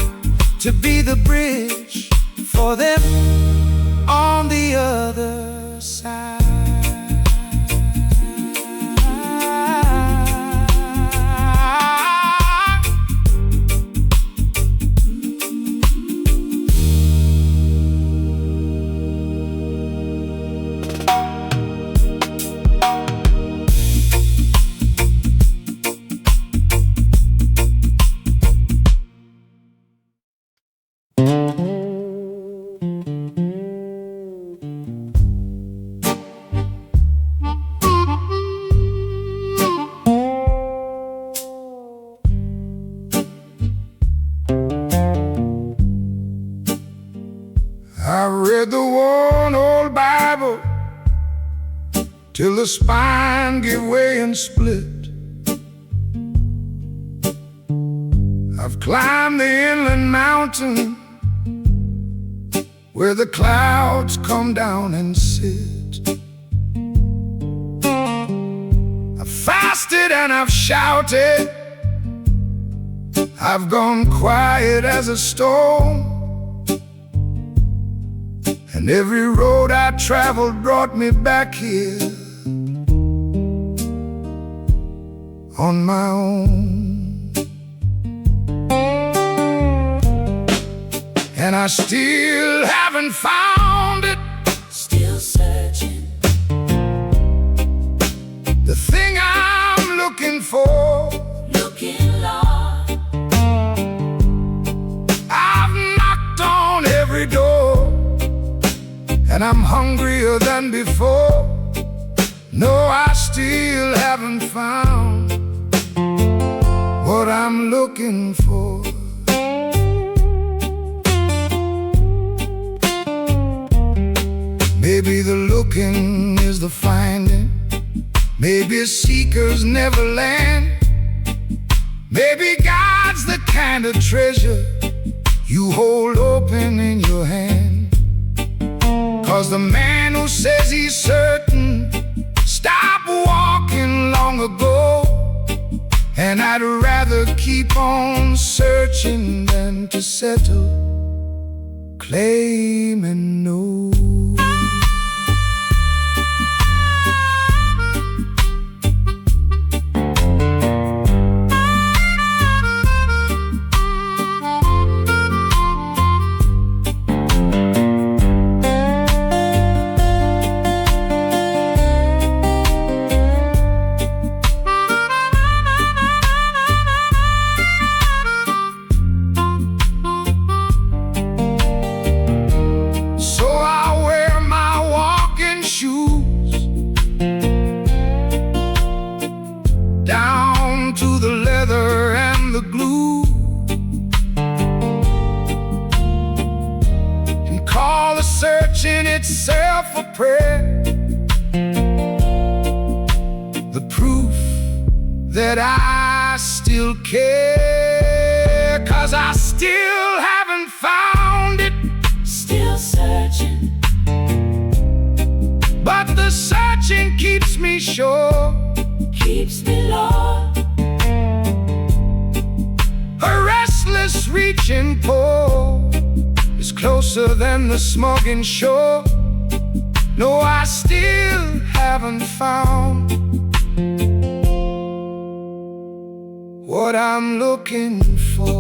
to be the bridge for them on the other side. I read the one old Bible till the spine gave way and split. I've climbed the inland mountain where the clouds come down and sit. I've fasted and I've shouted, I've gone quiet as a storm. And every road I traveled brought me back here on my own. And I still haven't found it. Still searching. The thing I'm looking for. Looking lost. I've knocked on every door, and I'm hungrier than before. No, I still haven't found what I'm looking for. Maybe the looking is the finding. Maybe seekers never land. Maybe God's the kind of treasure you hold open in your hand. 'Cause the man who says he's certain stopped walking long ago. And I'd rather keep on searching than to settle, claiming no. Down to the leather and the glue, and call the searching itself a prayer. The proof that I still care, 'cause I still haven't found it. Still searching. But the searching keeps me sure. Keeps me lost. A restless reaching pull is closer than the smoking shore. No, I still haven't found what I'm looking for.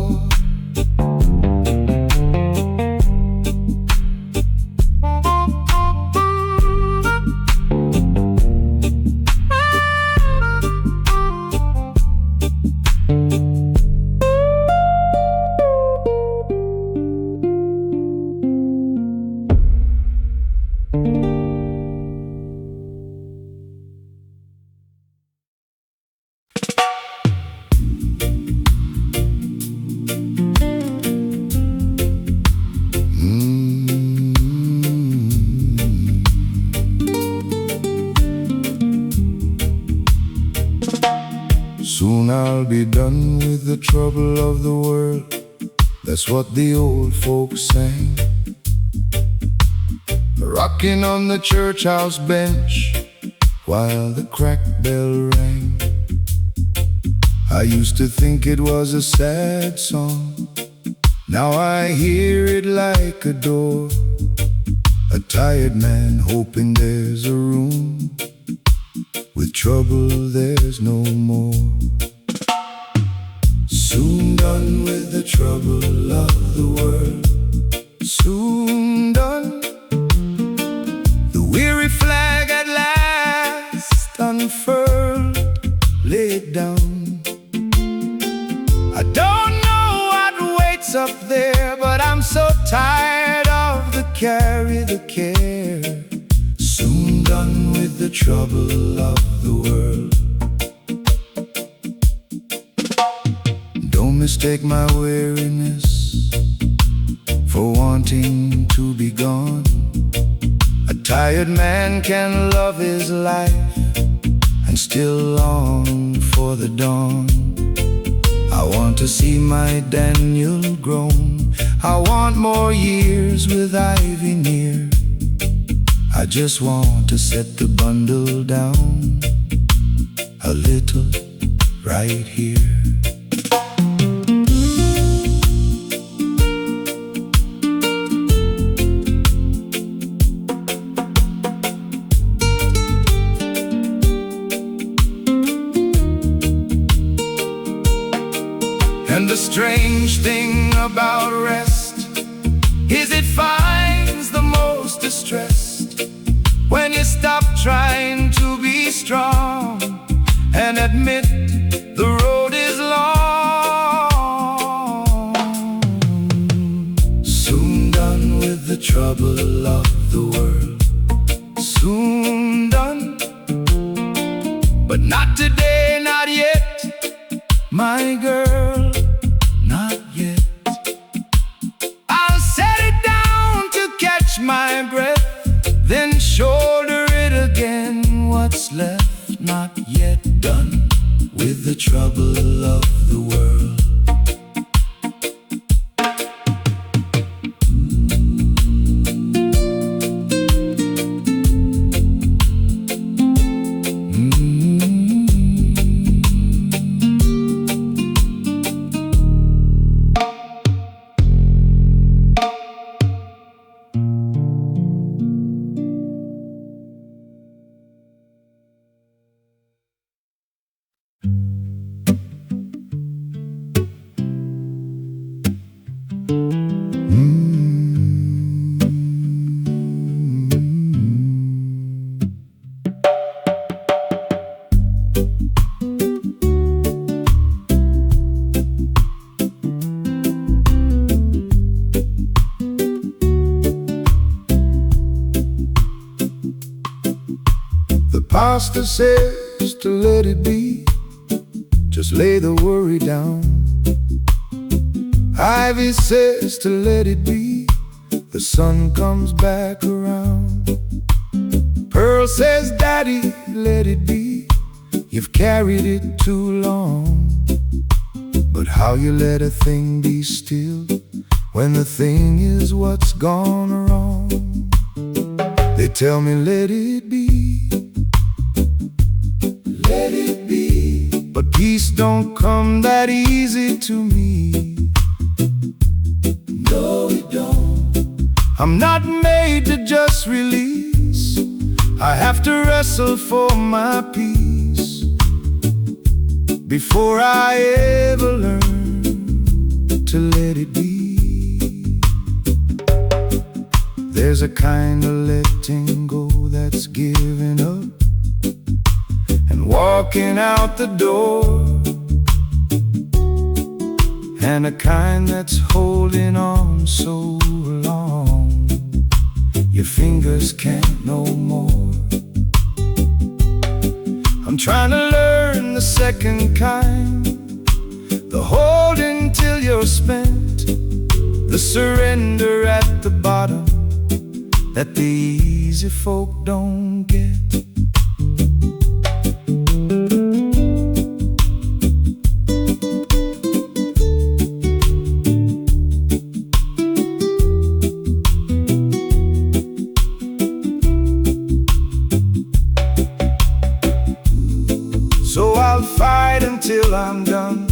I'll be done with the trouble of the world. That's what the old folks sang, rocking on the church house bench while the crack bell rang. I used to think it was a sad song. Now I hear it like a door, a tired man hoping there's a room. With trouble there's no more. Soon done with the trouble of the world. Soon done. The weary flag at last unfurled. Lay it down. I don't know what waits up there, but I'm so tired of the carry, the care. Soon done with the trouble of the world. Don't mistake my weariness for wanting to be gone. A tired man can love his life and still long for the dawn. I want to see my Daniel grown. I want more years with ivy near. I just want to set the bundle down a little right here. And the strange thing about rest is it finds the most distressed when you stop trying to be strong and admit the road is long. Soon done with the trouble of the world. Soon done, but not today, not yet, my girl, not yet. I'll set it down to catch my breath, then shoulder it again. What's left? Not yet done with the trouble of the world. Pastor says to let it be, just lay the worry down. Ivy says to let it be, the sun comes back around. Pearl says, Daddy, let it be, you've carried it too long. But how you let a thing be still when the thing is what's gone wrong? They tell me let it be, let it be, but peace don't come that easy to me. No, it don't. I'm not made to just release. I have to wrestle for my peace before I ever learn to let it be. There's a kind of letting go that's giving up and walking out the door, and a kind that's holding on so long your fingers can't no more. I'm trying to learn the second kind, the holding till you're spent, the surrender at the bottom that the easy folk don't get. till I'm done.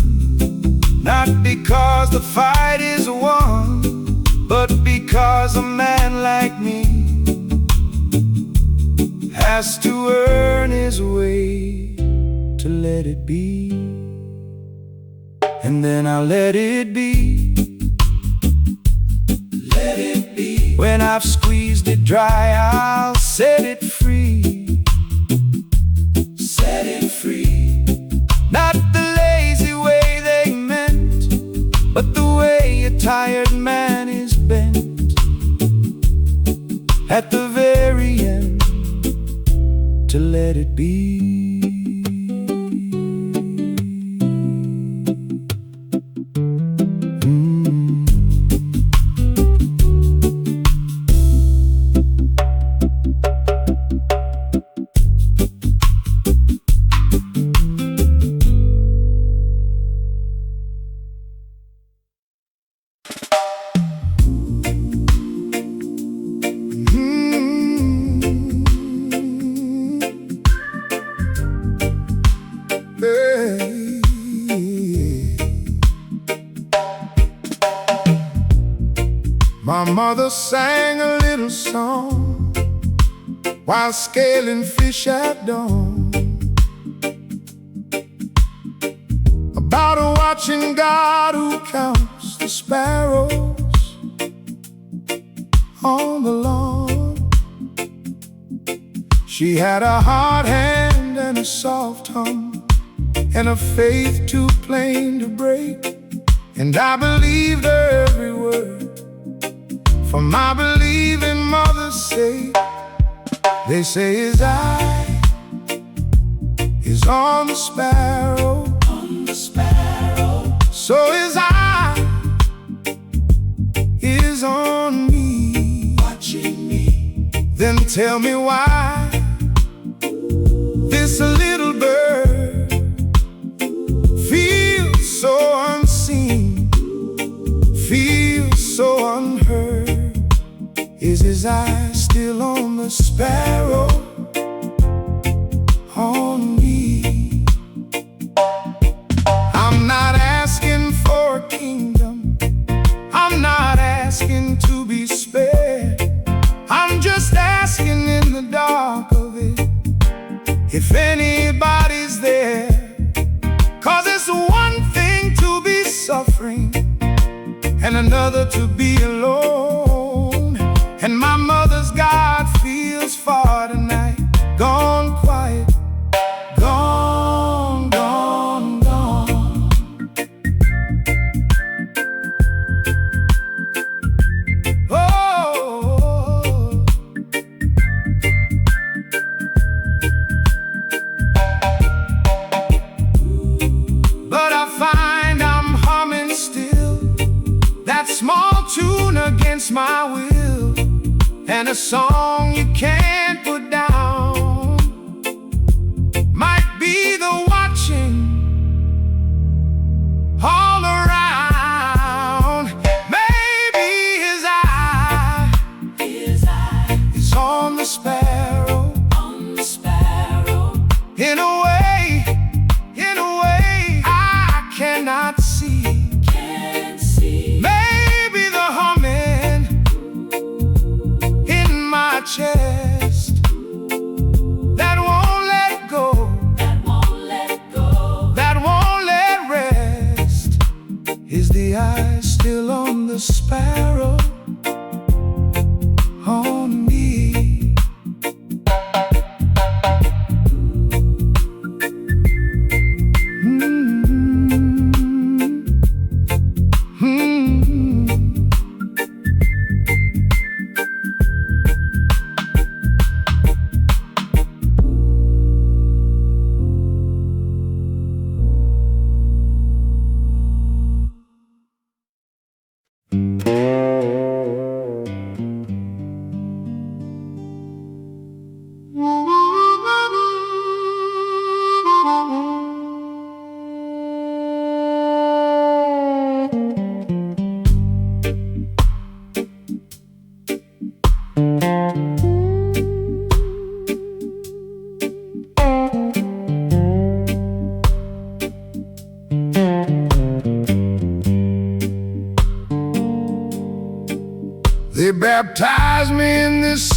Not because the fight is won, but because a man like me has to earn his way to let it be. And then I'll let it be. Let it be. When I've squeezed it dry, I'll set it free. Set it free. Not the lazy way they meant, but the way a tired man is bent at the very end to let it be. My mother sang a little song while scaling fish at dawn, about a watching God who counts the sparrows on the lawn. She had a hard hand and a soft hum, and a faith too plain to break, and I believed her every word. For my believing mother's sake, they say his eye is on the sparrow, so his eye is on me, watching me. Then tell me why this little bird feels so unseen, feels so unheard. Is his eye still on the sparrow, on me? I'm not asking for a kingdom, I'm not asking to be spared. I'm just asking in the dark of it if anybody's there. 'Cause it's one thing to be suffering and another to be alone. And my mother's God feels far tonight, gone quiet, gone, gone, gone. Oh, but I find I'm humming still that small tune against my will, and a song you can't put down might be the watching all around. Maybe his eye is on the sparrow, in a way I cannot see. Maybe the humming in my chest that won't let go, that won't let rest. Is the eye still on the sparrow, on me?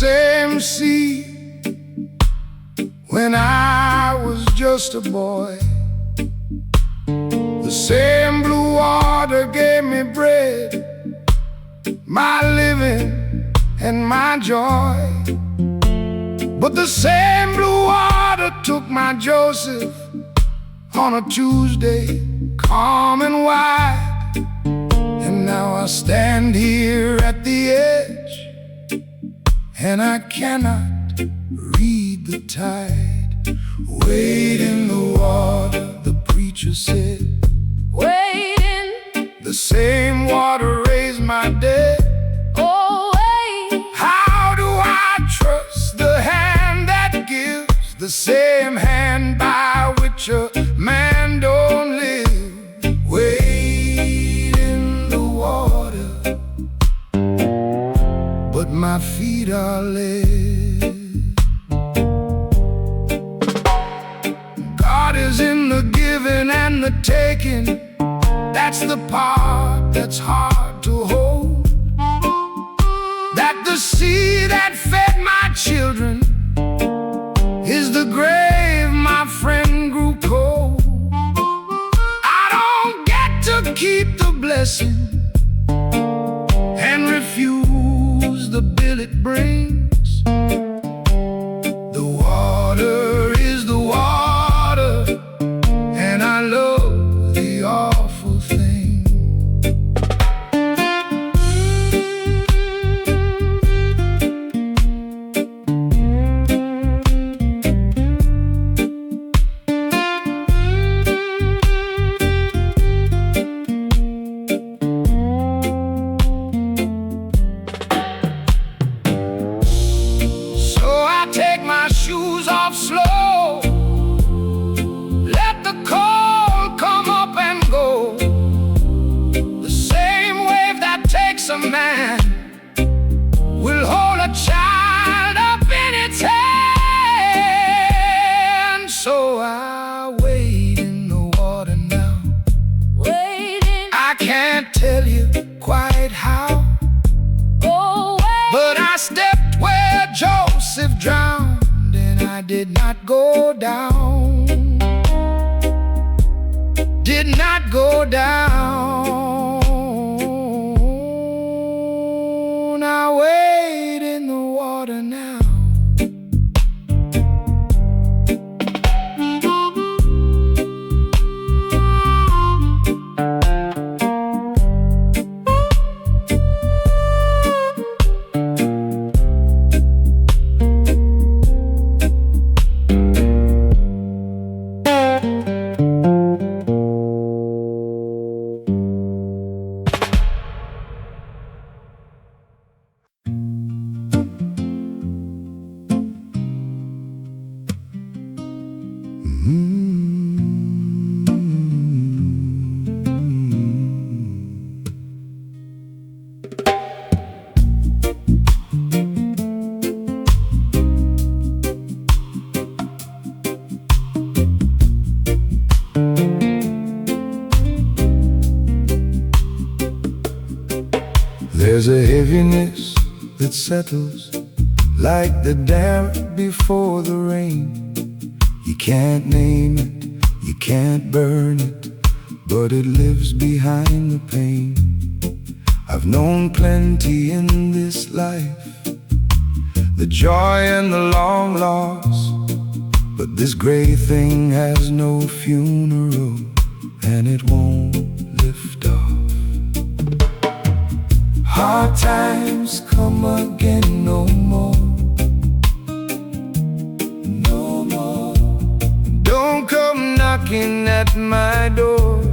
same sea when I was just a boy. The same blue water gave me bread, my living and my joy. But the same blue water took my Joseph on a Tuesday, calm and wide. And now I stand here at the edge, and I cannot read the tide. Wade in the water, the preacher said. Wade in. The same water raised my dead. Oh, wade. How do I trust the hand that gives, the same hand by which a man don't live? Wade in the water, but my feet are lead. God is in the giving and the taking. That's the part that's hard to hold. That the sea that fed my children is the grave my friend grew cold. I don't get to keep the blessing and refuse the bill it brings. The water is the water, and I love the awful thing. Take my shoes off slow, let the cold come up and go. The same wave that takes a man will hold a child up in its hand. So I wade in the water now. Wade in. I can't tell you quite how. Oh, wade. But I stepped where Joseph drowned, and I did not go down. Did not go down. I wade in the water now. There's a heaviness that settles like the damp before the rain. You can't name it, you can't burn it, but it lives behind the pain. I've known plenty in this life, the joy and the long loss, but this gray thing has no funeral, and it won't lift off. Hard times come again no more. No more. Don't come knocking at my door.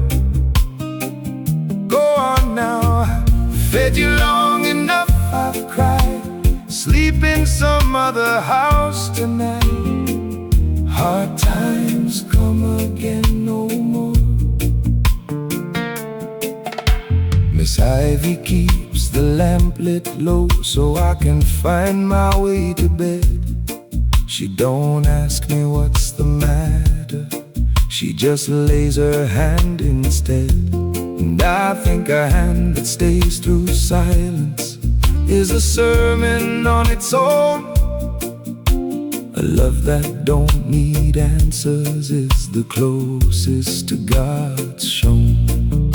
Go on now, I've fed you long enough, I've cried. Sleep in some other house tonight. Hard times come again no more. Miss Ivy keeps the lamp lit low so I can find my way to bed. She don't ask me what's the matter, she just lays her hand instead. And I think a hand that stays through silence is a sermon on its own. A love that don't need answers is the closest to God's shown.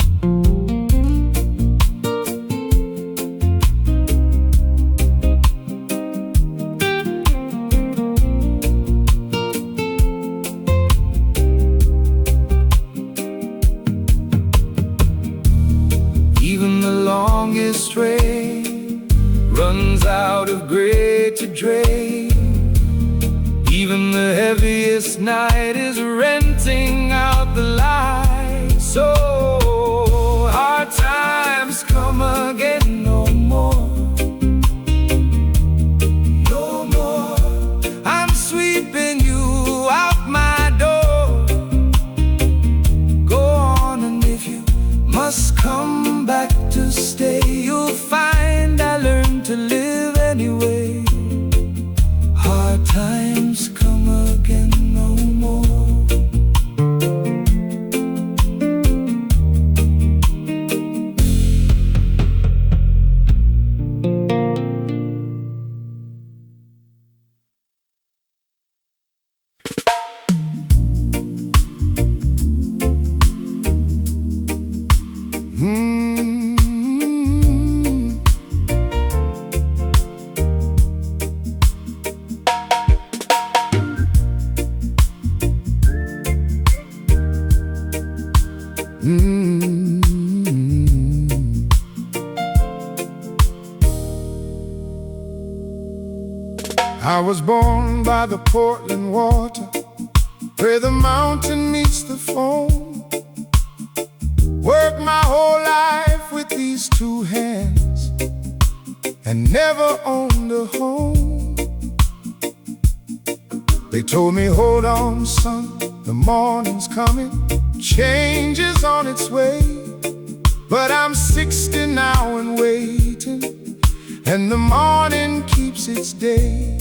Even the longest rain runs out of gray to drain. Even the heaviest night is renting out the light. So hard times come again no more. No more. I'm sweeping you out my door. Go on, and if you must come back to stay, you'll find I learned to live anyway. Hard times come again no more. I was born by the Portland water, where the mountain meets the foam. Worked my whole life with these two hands and never owned a home. They told me, hold on, son, the morning's coming, change is on its way. But I'm 60 now and waiting, and the morning keeps its day.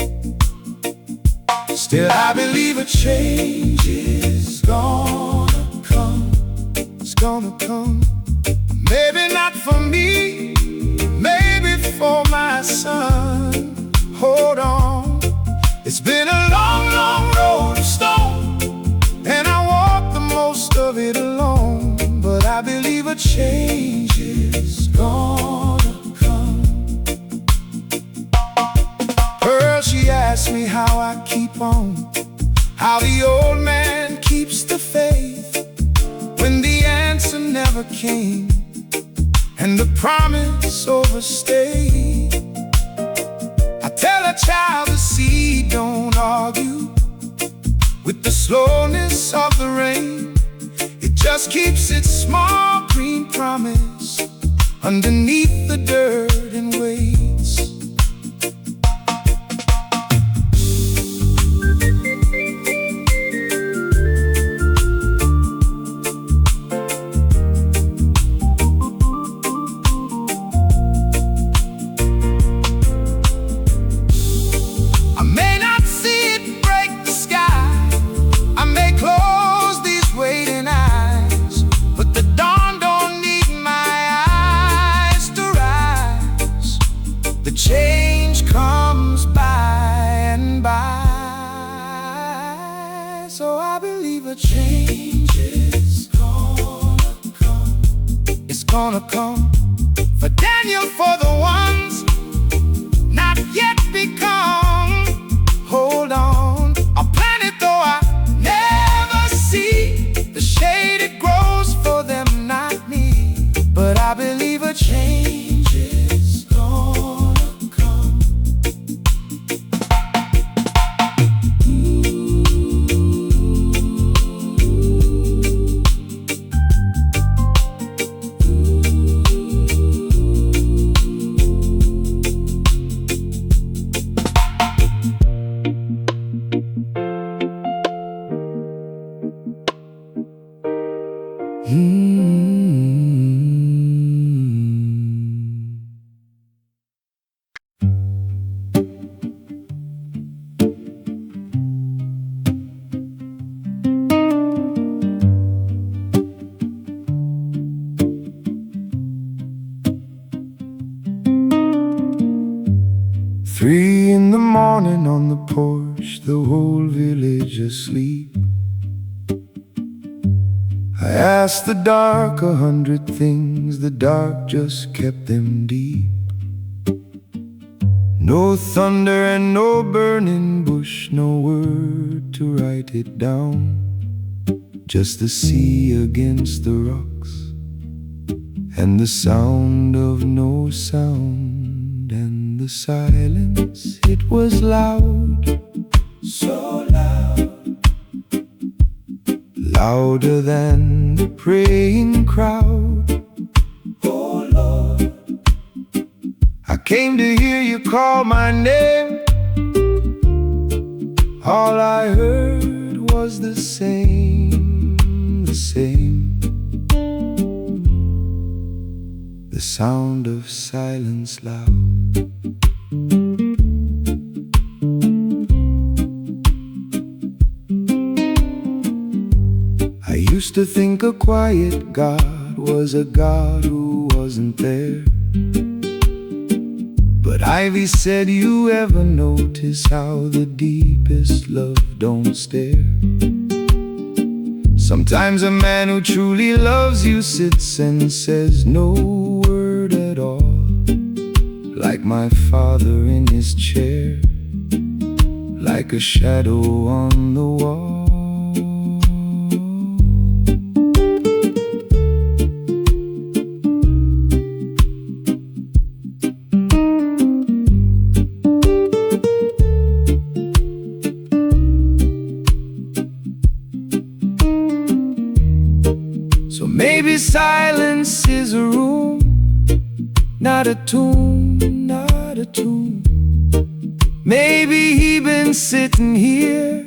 Still I believe a change is gonna come. It's gonna come. Maybe not for me, maybe for my son. Hold on. It's been a long, long road of stone, and I walked the most of it alone. But I believe a change is gonna come. Pearl, she asked me how I keep on, how the old man keeps the faith when the answer never came and the promise overstayed. I tell a child to see, don't argue with the slowness of the rain. It just keeps its small green promise underneath the dirt and waits. Change comes by and by, so I believe a change is gonna come. It's gonna come for Daniel, for the ones not yet become. Hold on, I'll plant it though I never see the shade it grows for them, not me. But I believe a change is gonna. morning on the porch, the whole village asleep. I asked the dark 100 things, the dark just kept them deep. No thunder and no burning bush, no word to write it down. Just the sea against the rocks, and the sound of no sound. And the silence, it was loud, so loud, louder than the praying crowd. Oh Lord, I came to hear you call my name. All I heard was the same, the same. The sound of silence loud. I used to think a quiet God was a God who wasn't there. But Ivy said, you ever notice how the deepest love don't stare? Sometimes a man who truly loves you sits and says no word at all, like my father in his chair, like a shadow on the wall. So maybe silence is a room, not a tomb, not a tomb. Maybe he been sitting here,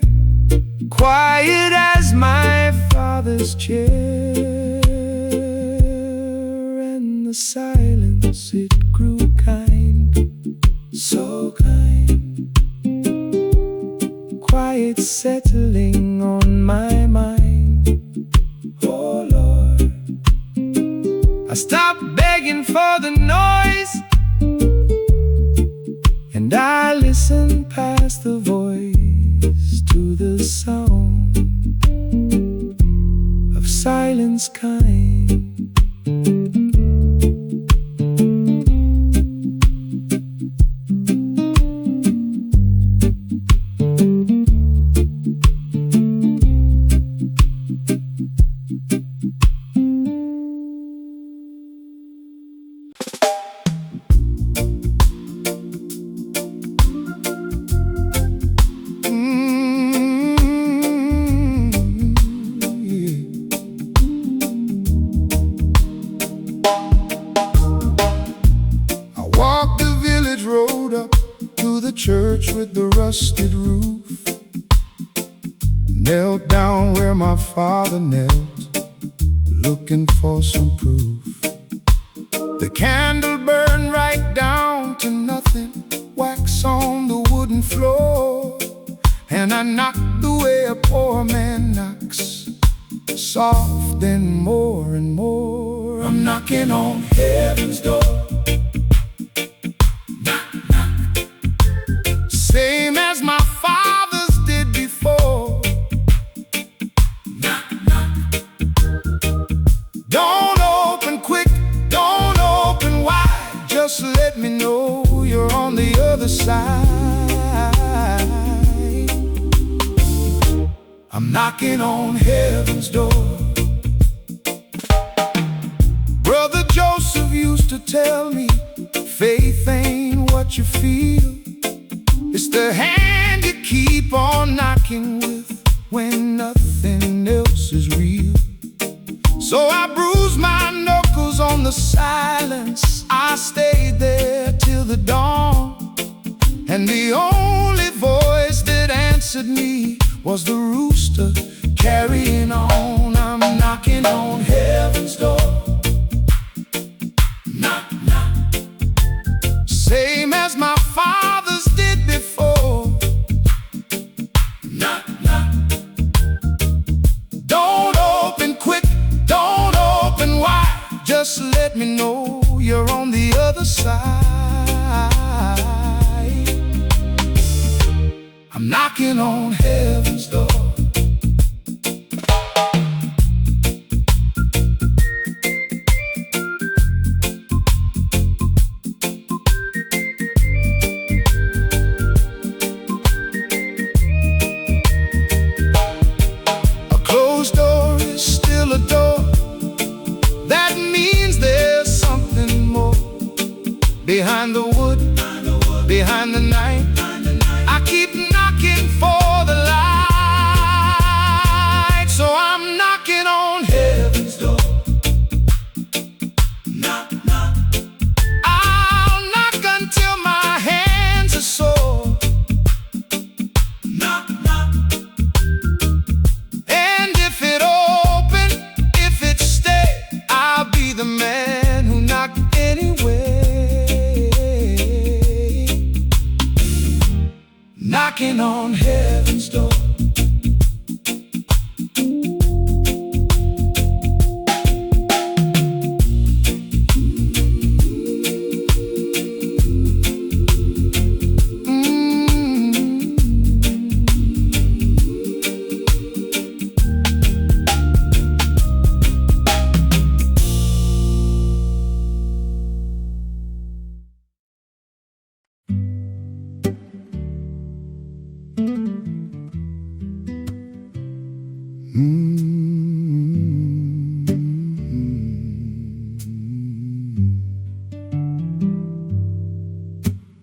quiet as my father's chair. And the silence, it grew kind, so kind. Quiet settling on my mind. Oh Lord, I stopped begging for the noise, and I listened past the voice to the sound of silence kind. Church with the rusted roof, knelt down where my father knelt, looking for some proof. The candle burned right down to nothing, wax on the wooden floor, and I knocked the way a poor man knocks, soft and more. I'm knocking on heaven's door. Same as my fathers did before. Knock, knock. Don't open quick, don't open wide. Just let me know you're on the other side. I'm knocking on heaven's door. Brother Joseph used to tell me, faith ain't what you feel, it's the hand you keep on knocking with when nothing else is real. So I bruised my knuckles on the silence. I stayed there till the dawn, and the only voice that answered me was the rooster carrying on. I'm knocking on heaven's door. Knock, knock. Same as my fathers did before. Knock, knock. Don't open quick, don't open wide. Just let me know you're on the other side. I'm knocking on heaven's door. A closed door is still a door. That means there's something more. Behind the wood, behind the night, I keep knocking for the light. So I'm knocking on heaven's door. Knock, knock. I'll knock until my hands are sore. Knock, knock. And if it open, if it stay, I'll be the man who knocked anyway. Knocking on heaven's door.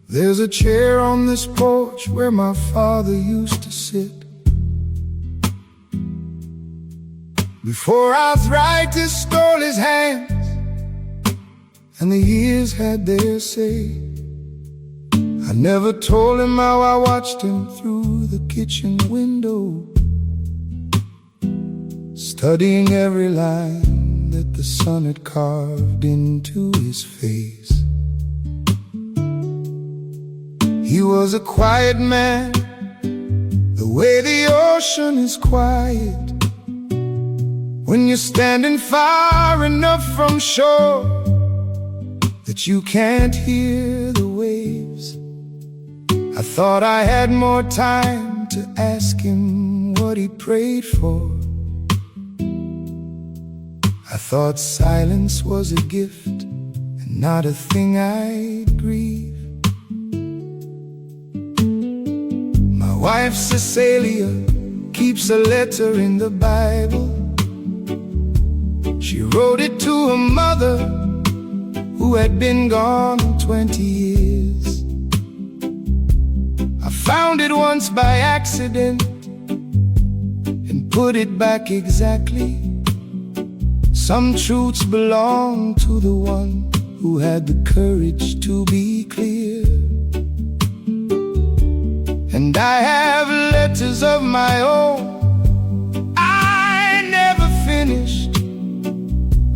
There's a chair on this porch where my father used to sit. Before arthritis stole his hands and the years had their say, I never told him how I watched him through the kitchen window, studying every line that the sun had carved into his face. He was a quiet man, the way the ocean is quiet. When you're standing far enough from shore that you can't hear the waves. I thought I had more time to ask him what he prayed for. I thought silence was a gift and not a thing I'd grieve. My wife Cecilia keeps a letter in the Bible. She wrote it to her mother who had been gone 20 years. I found it once by accident and put it back exactly. Some truths belong to the one who had the courage to be clear. And I have letters of my own I never finished,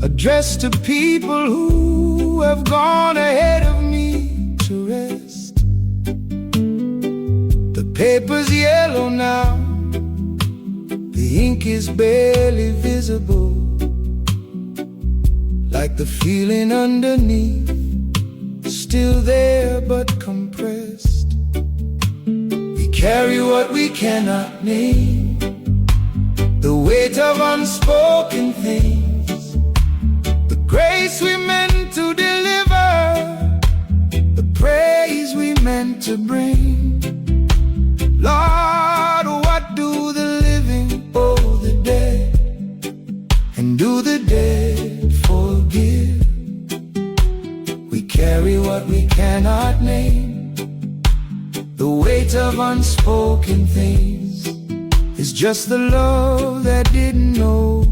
addressed to people who have gone ahead of me to rest. The paper's yellow now, the ink is barely visible, like the feeling underneath, still there but compressed. We carry what we cannot name, the weight of unspoken things, the grace we meant to deliver, the praise we meant to bring. Lord, what do the living owe the dead, and do the dead forgive? We carry what we cannot name, the weight of unspoken things is just the love that didn't know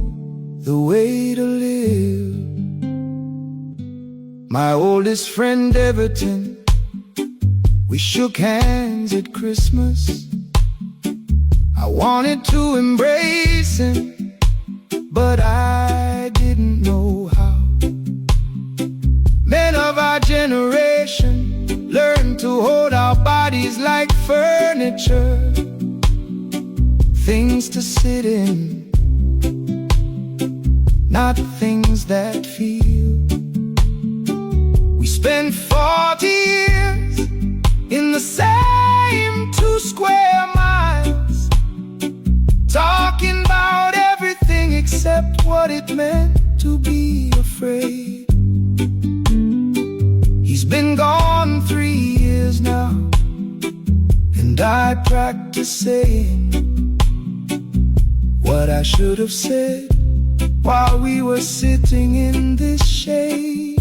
the way to live. My oldest friend Everton, we shook hands at Christmas. I wanted to embrace him, but I didn't know how. Men of our generation learn to hold our bodies like furniture, things to sit in, not things that feel. We spent 40 years in the same 2 square miles. back to saying what I should have said while we were sitting in this shade.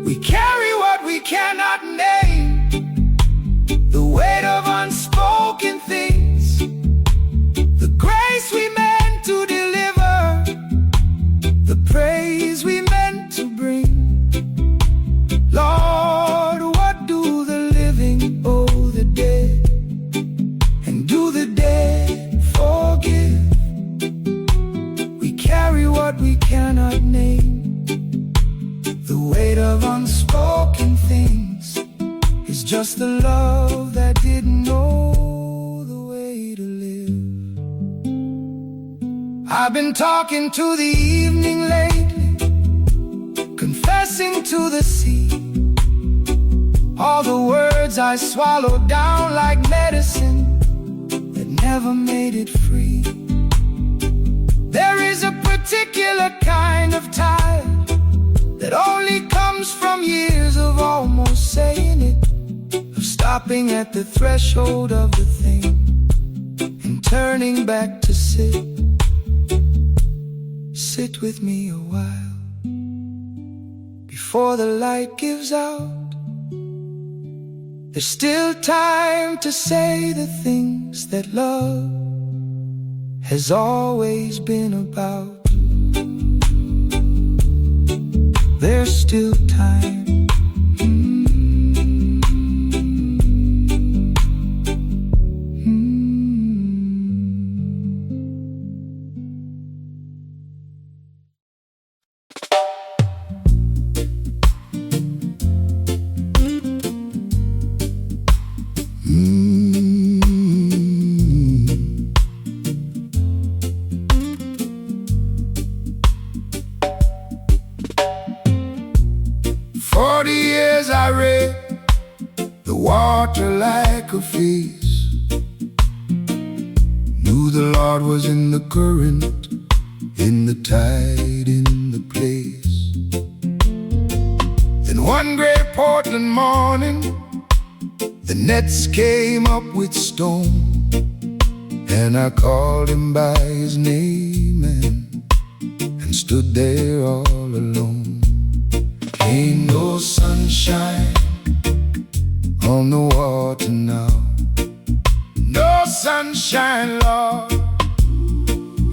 We carry what we cannot name, the weight of unspoken things, the grace we meant to deliver, the praise we meant to bring. Lord, what do the living owe the dead? And do the dead forgive? We carry what we cannot name, the weight of unspoken things is just the love that didn't know the way to live. I've been talking to the evening lately, confessing to the sea all the words I swallowed down like medicine that never made it free. There is a particular kind of tide that only comes from years of almost saying it, of stopping at the threshold of the thing and turning back to sit with me a while before the light gives out. There's still time to say the things that love has always been about. There's still time. I read the water like a face, knew the Lord was in the current, in the tide, in the place. Then one great Portland morning, the nets came up with stone, and I called him by his name and stood there all alone. Ain't no sunshine on the water now, no sunshine, Lord.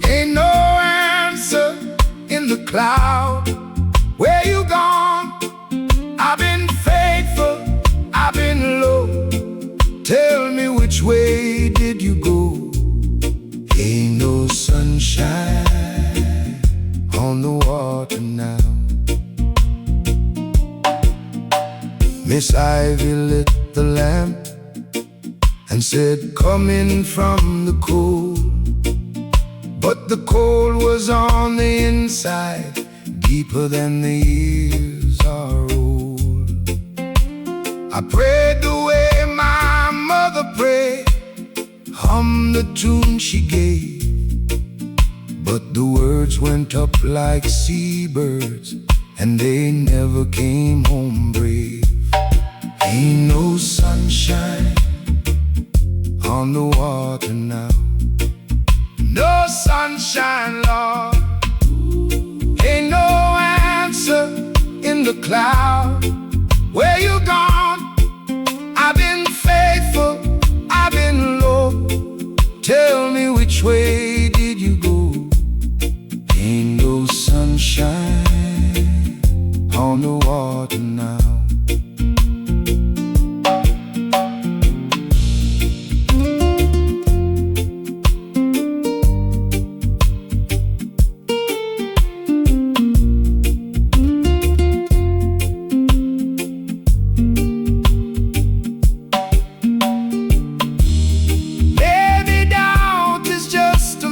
Ain't no answer in the cloud. Where you gone? I've been faithful, I've been low. Tell me, which way did you go? Ain't no sunshine on the water now. Miss Ivy lit the lamp and said, come in from the cold. But the cold was on the inside, deeper than the years are old. I prayed the way my mother prayed, hummed the tune she gave, but the words went up like seabirds, and they never came home brave. Ain't no sunshine on the water now, no sunshine, Lord. Ain't no answer in the cloud. Where you gone? I've been faithful, I've been low. Tell me, which way did you go? Ain't no sunshine on the water now. Maybe doubt is just a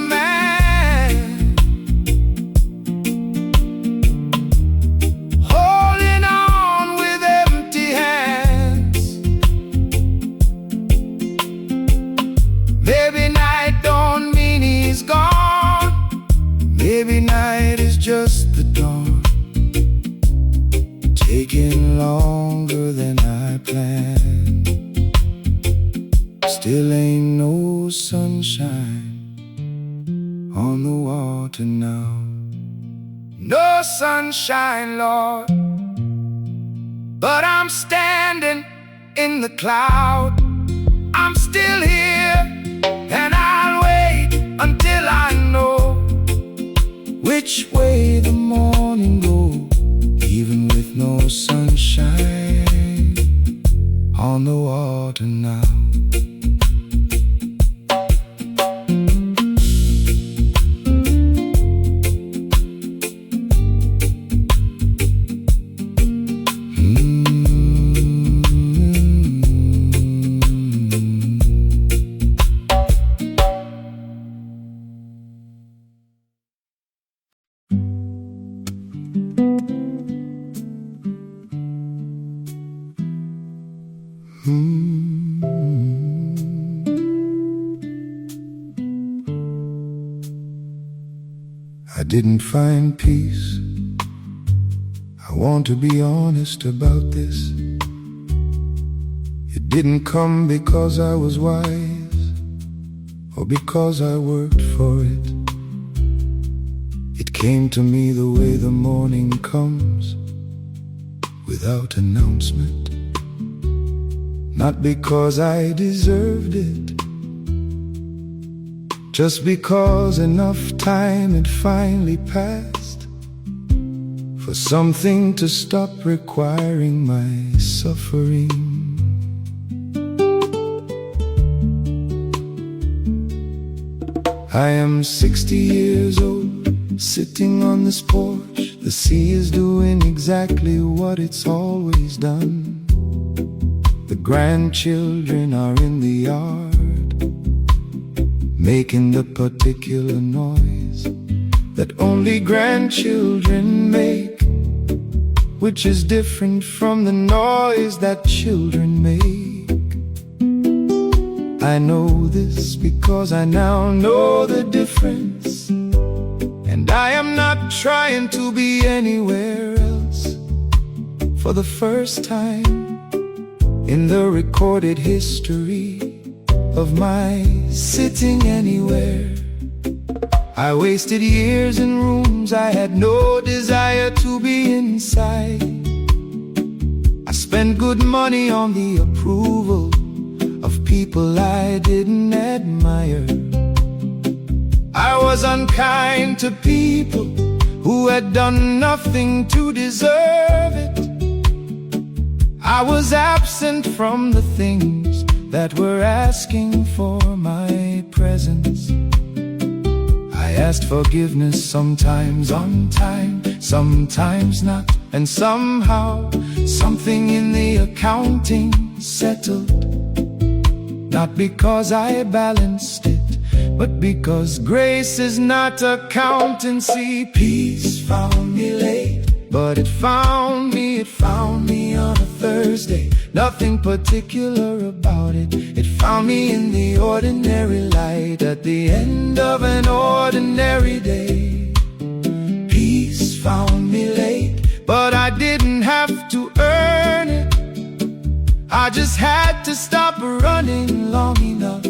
ain't no sunshine on the water now. No sunshine, Lord, but I'm standing in the cloud. I'm still here, and I'll wait until I know which way the morning goes, even with no sunshine on the water now. I didn't find peace. I want to be honest about this. It didn't come because I was wise or because I worked for it. It came to me the way the morning comes, without announcement. Not because I deserved it, just because enough time had finally passed for something to stop requiring my suffering. I am 60 years old, sitting on this porch. The sea is doing exactly what it's always done. The grandchildren are in the yard, making the particular noise that only grandchildren make, which is different from the noise that children make. I know this because I now know the difference, and I am not trying to be anywhere else. For the first time in the recorded history of my sitting anywhere, I wasted years in rooms I had no desire to be inside. I spent good money on the approval of people I didn't admire. I was unkind to people who had done nothing to deserve it. I was absent from the things that were asking for my presence. I asked forgiveness, sometimes on time, sometimes not, and somehow something in the accounting settled. Not because I balanced it, but because grace is not accountancy. Peace found me late, but it found me on a Thursday. Nothing particular about it. It found me in the ordinary light at the end of an ordinary day. Peace found me late, but I didn't have to earn it. I just had to stop running long enough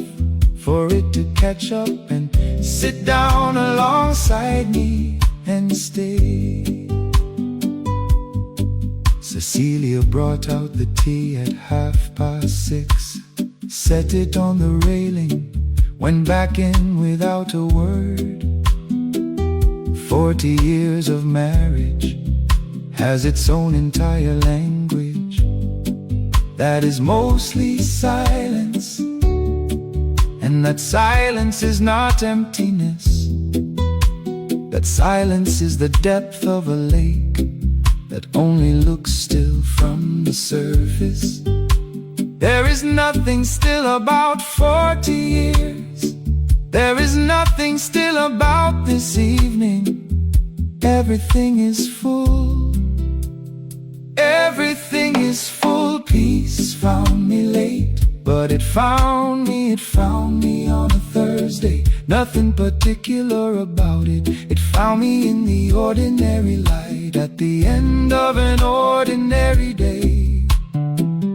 for it to catch up and sit down alongside me and stay. Cecilia brought out the tea at 6:30, set it on the railing, went back in without a word. 40 years of marriage has its own entire language that is mostly silence, and that silence is not emptiness. That silence is the depth of a lake that only looks still from the surface. There is nothing still about 40 years. There is nothing still about this evening. Everything is full. Everything is full. Peace found me late, but it found me on a Thursday. Nothing particular about it. It found me in the ordinary light at the end of an ordinary day.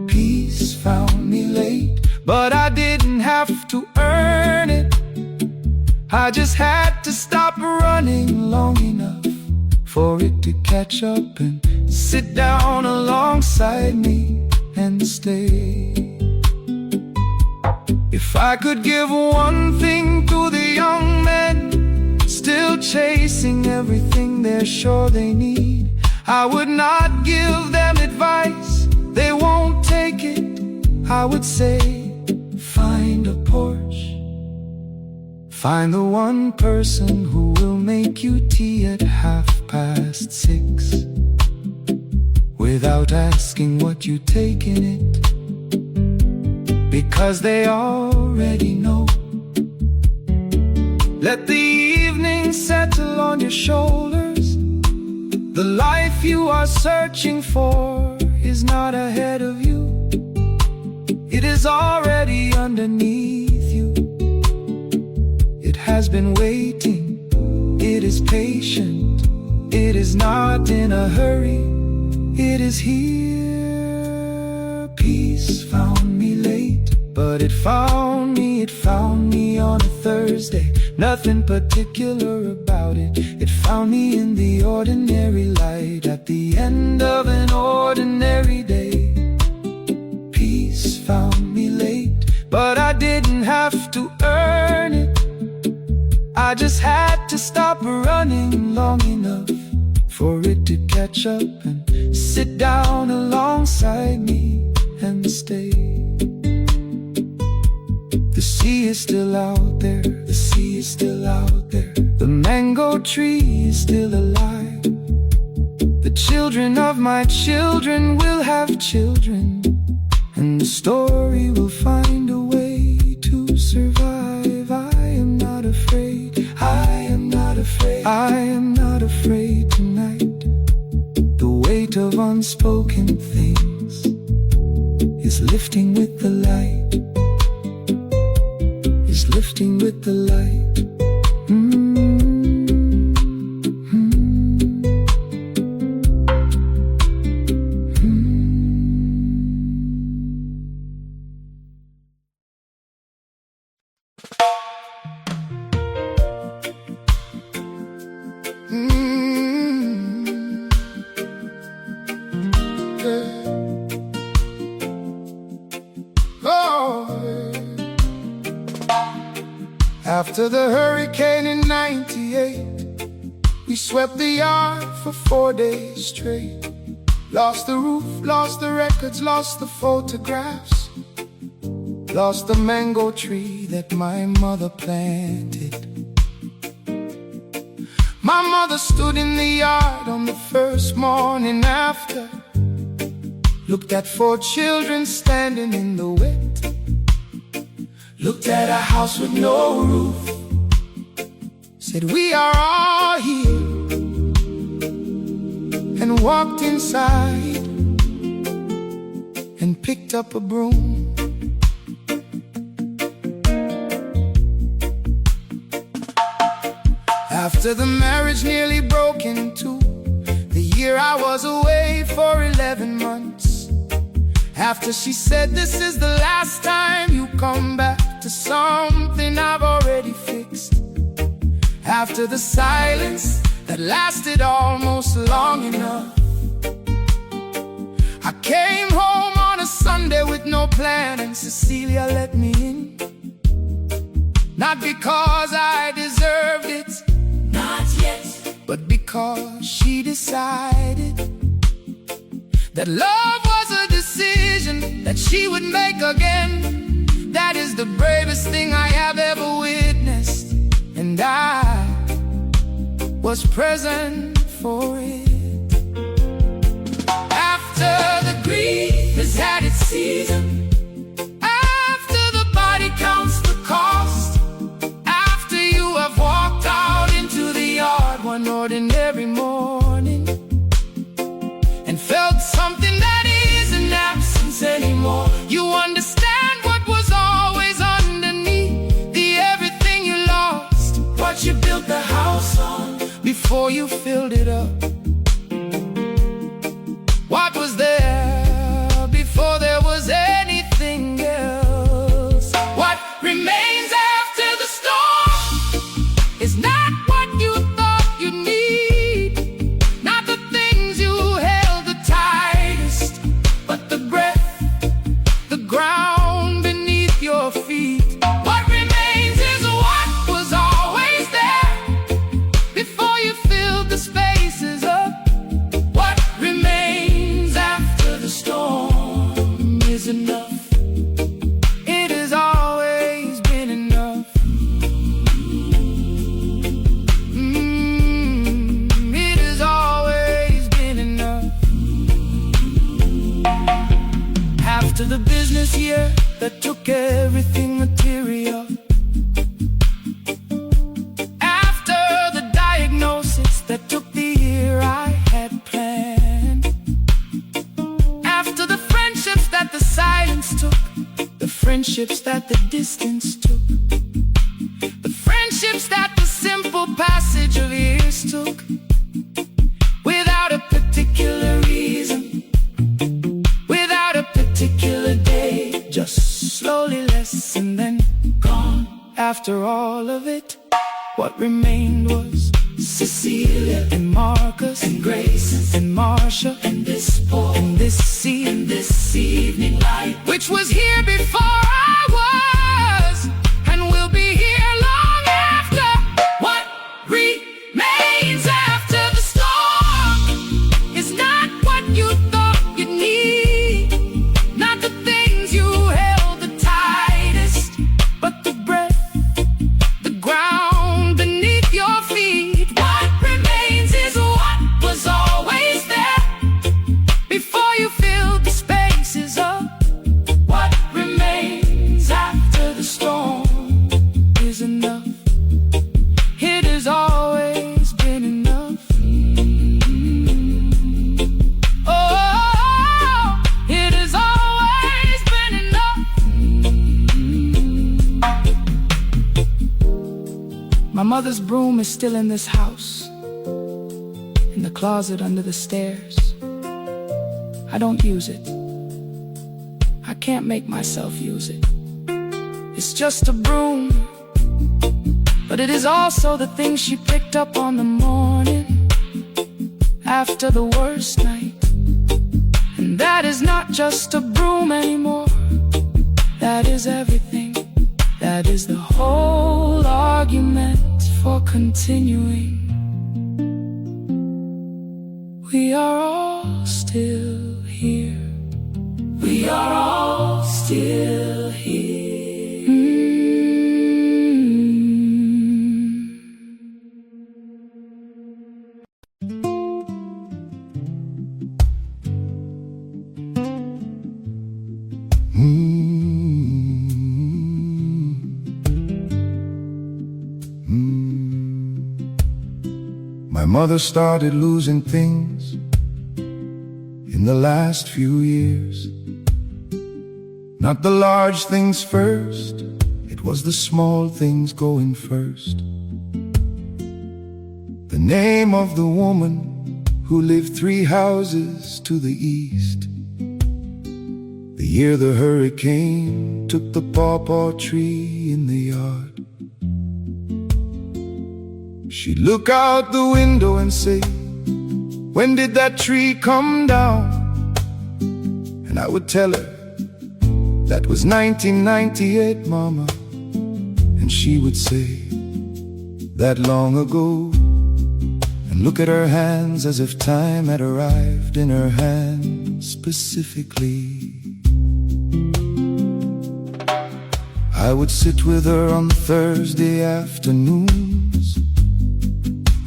Peace found me late, but I didn't have to earn it. I just had to stop running long enough for it to catch up and sit down alongside me and stay. If I could give one thing to the young men still chasing everything they're sure they need, I would not give them advice, they won't take it. I would say, find a porch. Find the one person who will make you tea at 6:30, without asking what you take in it, because they already know. Let the evening settle on your shoulders. The life you are searching for is not ahead of you, it is already underneath you. It has been waiting, it is patient, it is not in a hurry, it is here. Peace found me late, but it found me on a Thursday. Nothing particular about it, it found me in the ordinary light at the end of an ordinary day. Peace found me late, but I didn't have to earn it. I just had to stop running long enough for it to catch up and sit down alongside me and stay. The sea is still out there, the sea is still out there. The mango tree is still alive. The children of my children will have children, and the story will find a way to survive. I am not afraid, I am not afraid, I am not afraid tonight. The weight of unspoken things is lifting with the light, is lifting with the light. After the hurricane in '98, we swept the yard for 4 days straight. Lost the roof, lost the records, lost the photographs, lost the mango tree that my mother planted. My mother stood in the yard on the first morning after, looked at 4 children standing in the wet, looked at a house with no roof, said we are all here, and walked inside and picked up a broom. After the marriage nearly broke in two, the year I was away for 11 months, after she said this is the last time you come back to something I've already fixed, after the silence that lasted almost long enough, I came home on a Sunday with no plan, and Cecilia let me in. Not because I deserved it, Not yet. but because she decided that love was a decision that she would make again. That is the bravest thing I have ever witnessed, and I was present for it. After the grief has had its season, after the body counts the cost, after you have walked out into the yard one ordinary morning and felt something that isn't absence anymore, you understand what was always underneath the everything you lost, what you built the house on before you filled it up. What was there before there was anything else? distance took, the friendships that the simple passage of years took, without a particular reason, without a particular day, just slowly less and then gone. After all of it, what remained was Cecilia and Marcus and Grace and Marcia and this Paul and this sea and this evening light, which was here before I was and will be here long after. What remains after the storm is not what you thought you'd need, not the things you held the tightest, but the breath, the ground beneath your feet. What remains is what was always there before you filled the spaces up. What remains after the storm is enough. It has always been enough. Oh, it has always been enough. My mother's broom is still in this house, in the closet under the stairs. I don't use it. I can't make myself use it. It's just a broom, but it is also the thing she picked up on the morning after the worst night. And that is not just a broom anymore. That is everything. That is the whole argument for continuing. We are all still here. We are all still here. My mother started losing things in the last few years. Not the large things first, it was the small things going first. The name of the woman who lived 3 houses to the east. The year the hurricane took the pawpaw tree in the yard. She'd look out the window and say, "When did that tree come down?" And I would tell her, "That was 1998, Mama." And she would say, "That long ago," and look at her hands as if time had arrived in her hands specifically. I would sit with her on Thursday afternoons,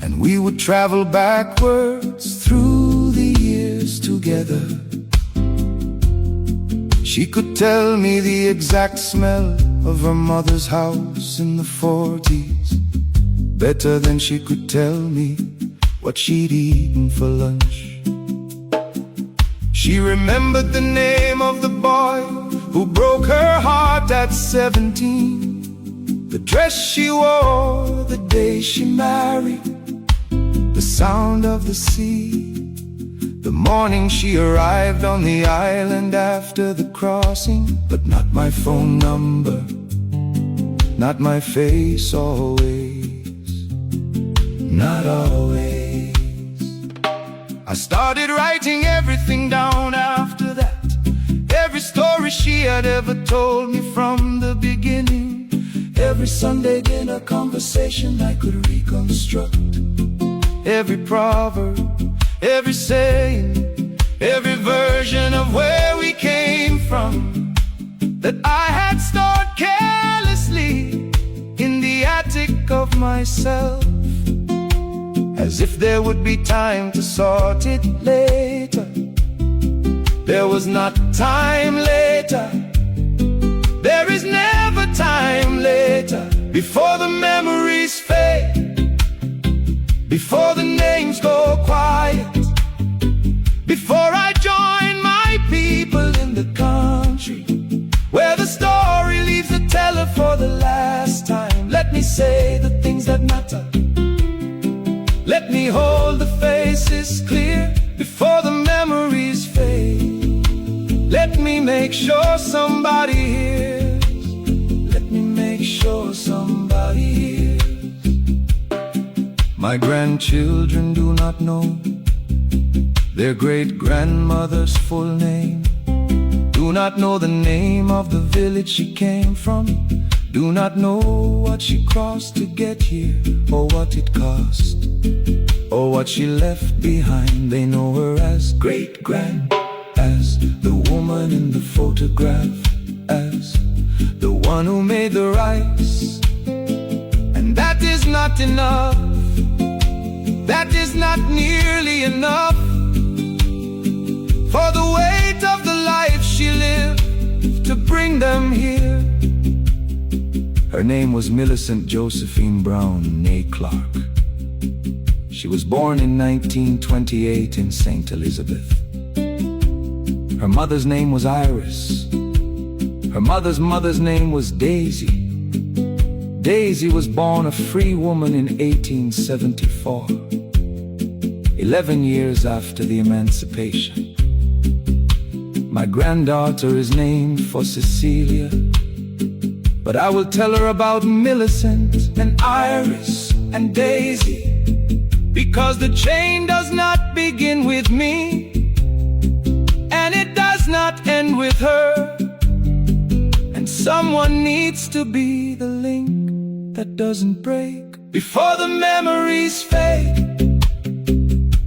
and we would travel backwards through the years together. She could tell me the exact smell of her mother's house in the 40s, better than she could tell me what she'd eaten for lunch. She remembered the name of the boy who broke her heart at 17, the dress she wore the day she married, the sound of the sea, the morning she arrived on the island after the crossing. But not my phone number, not my face always, not always. I started writing everything down after that, every story she had ever told me from the beginning, every Sunday dinner conversation I could reconstruct, every proverb, every saying, every version of where we came from, that I had stored carelessly in the attic of myself, as if there would be time to sort it later. There was not time later. There is never time later. Before the memories fade, before the names go quiet, before I join my people in the country, where the story leaves the telephone say the things that matter. Let me hold the faces clear before the memories fade. Let me make sure somebody hears. Let me make sure somebody hears. My grandchildren do not know their great-grandmother's full name. Do not know the name of the village she came from. Do not know what she crossed to get here, or what it cost, or what she left behind. They know her as great-grand, as the woman in the photograph, as the one who made the rice. And that is not enough. That is not nearly enough for the weight of the life she lived to bring them here. Her name was Millicent Josephine Brown, née Clark. She was born in 1928 in St. Elizabeth. Her mother's name was Iris. Her mother's name was Daisy. Daisy was born a free woman in 1874, 11 years after the emancipation. My granddaughter is named for Cecilia, but I will tell her about Millicent and Iris and Daisy, because the chain does not begin with me, and it does not end with her. And someone needs to be the link that doesn't break before the memories fade,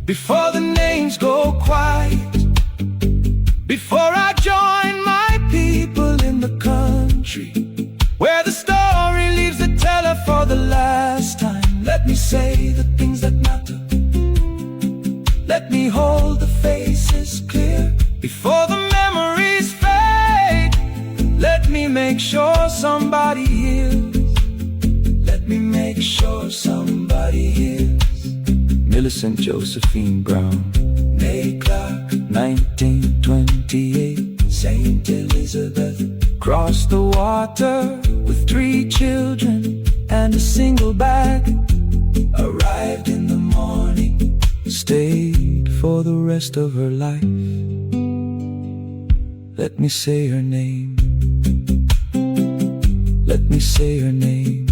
before the names go quiet, before I join my people in the country, where the story leaves the teller for the last time. Let me say the things that matter. Let me hold the faces clear before the memories fade. Let me make sure somebody hears. Let me make sure somebody hears. Millicent Josephine Brown, née Clark, 1928, St. Elizabeth. Crossed the water with 3 children and a single bag. Arrived in the morning, stayed for the rest of her life. Let me say her name. Let me say her name.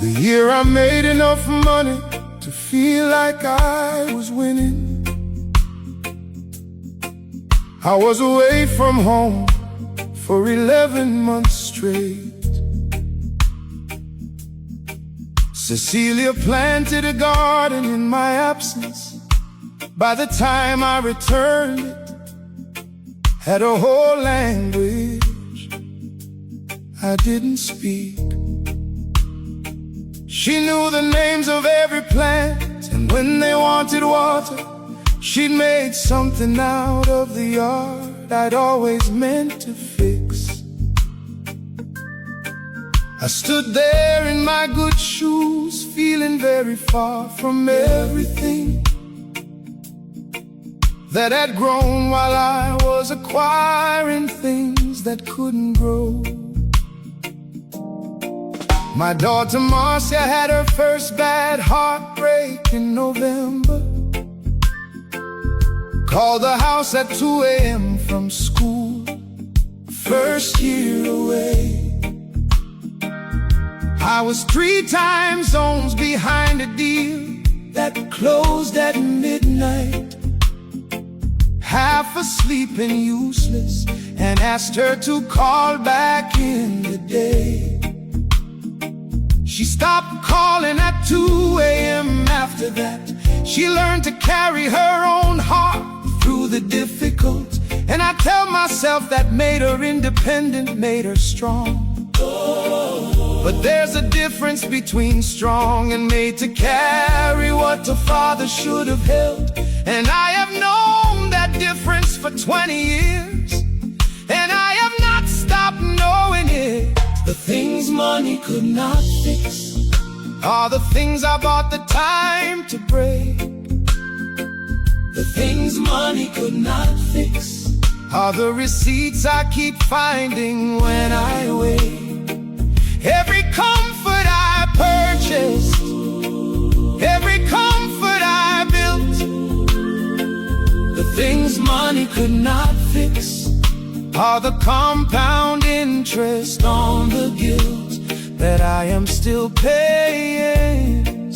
The year I made enough money to feel like I was winning. I was away from home for 11 months straight. Cecilia planted a garden in my absence. By the time I returned, it had a whole language I didn't speak. She knew the names of every plant, and when they wanted water, she'd made something out of the yard I'd always meant to fix. I stood there in my good shoes, feeling very far from everything that had grown while I was acquiring things that couldn't grow. My daughter Marcia had her first bad heartbreak in November. Called the house at 2 a.m. from school, first year away. I was 3 time zones behind a deal that closed at midnight. Half asleep and useless, and asked her to call back in the day. She stopped calling at 2 a.m. after that. She learned to carry her own heart through the difficult, and I tell myself that made her independent, made her strong. But there's a difference between strong and made to carry what a father should have held. And I have known that difference for 20 years, and I money could not fix are the things I bought the time to break. The things money could not fix Are the receipts I keep finding when I wait. Every comfort I purchased, every comfort I built, the things money could not fix are the compound interest on the guilt that I am still paying.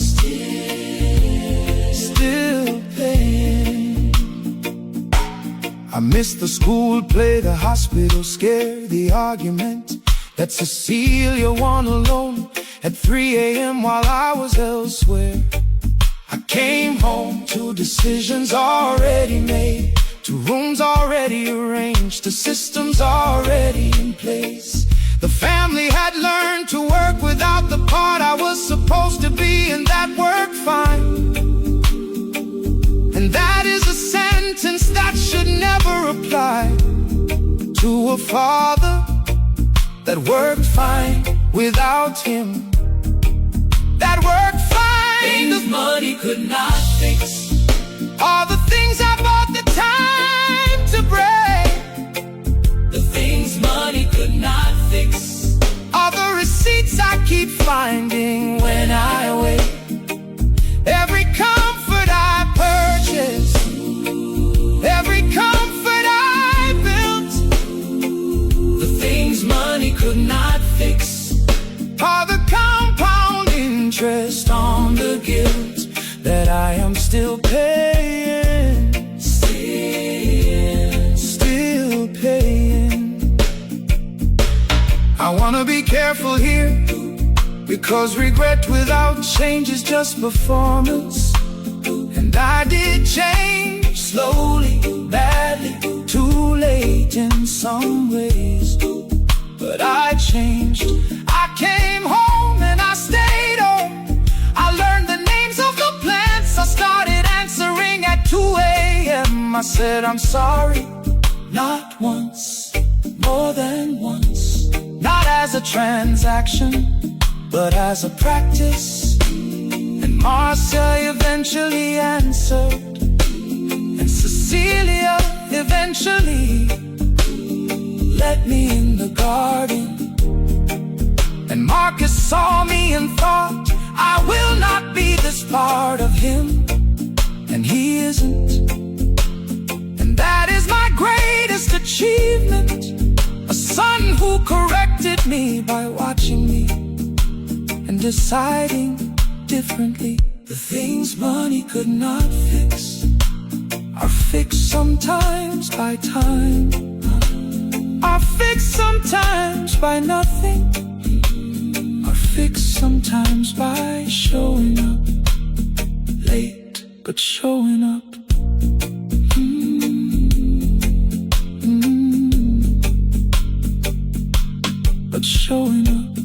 Still paying. I miss the school play, the hospital scare, the argument that Cecilia won alone at 3 a.m. while I was elsewhere. I came home to decisions already made, to rooms already arranged, to systems already in place. The family had learned to work without the part I was supposed to be, and that worked fine. And that is a sentence that should never apply to a father that worked fine without him. That worked fine. Things money could not fix All the things I bought the time to break. the things money could not fix All the receipts I keep finding when I wait. Every comfort I purchase, every comfort I built, the things money could not fix are the compound interest on the guilt that I am still paying. Still paying. I wanna be careful here, because regret without change is just performance. And I did change, slowly, badly, too late in some ways. But I changed. I came home and I stayed home. I learned the names of the plants. I started answering at 2 a.m. I said I'm sorry, not once, more than once. Not as a transaction, but as a practice. And Marcia eventually answered, and Cecilia eventually let me in the garden. And Marcus saw me and thought, I will not be this part of him. And he isn't. And that is my greatest achievement, a son who corrected me by watching me and deciding differently. The things money could not fix are fixed sometimes by time, are fixed sometimes by nothing, are fixed sometimes by showing up late, but showing up. But showing up.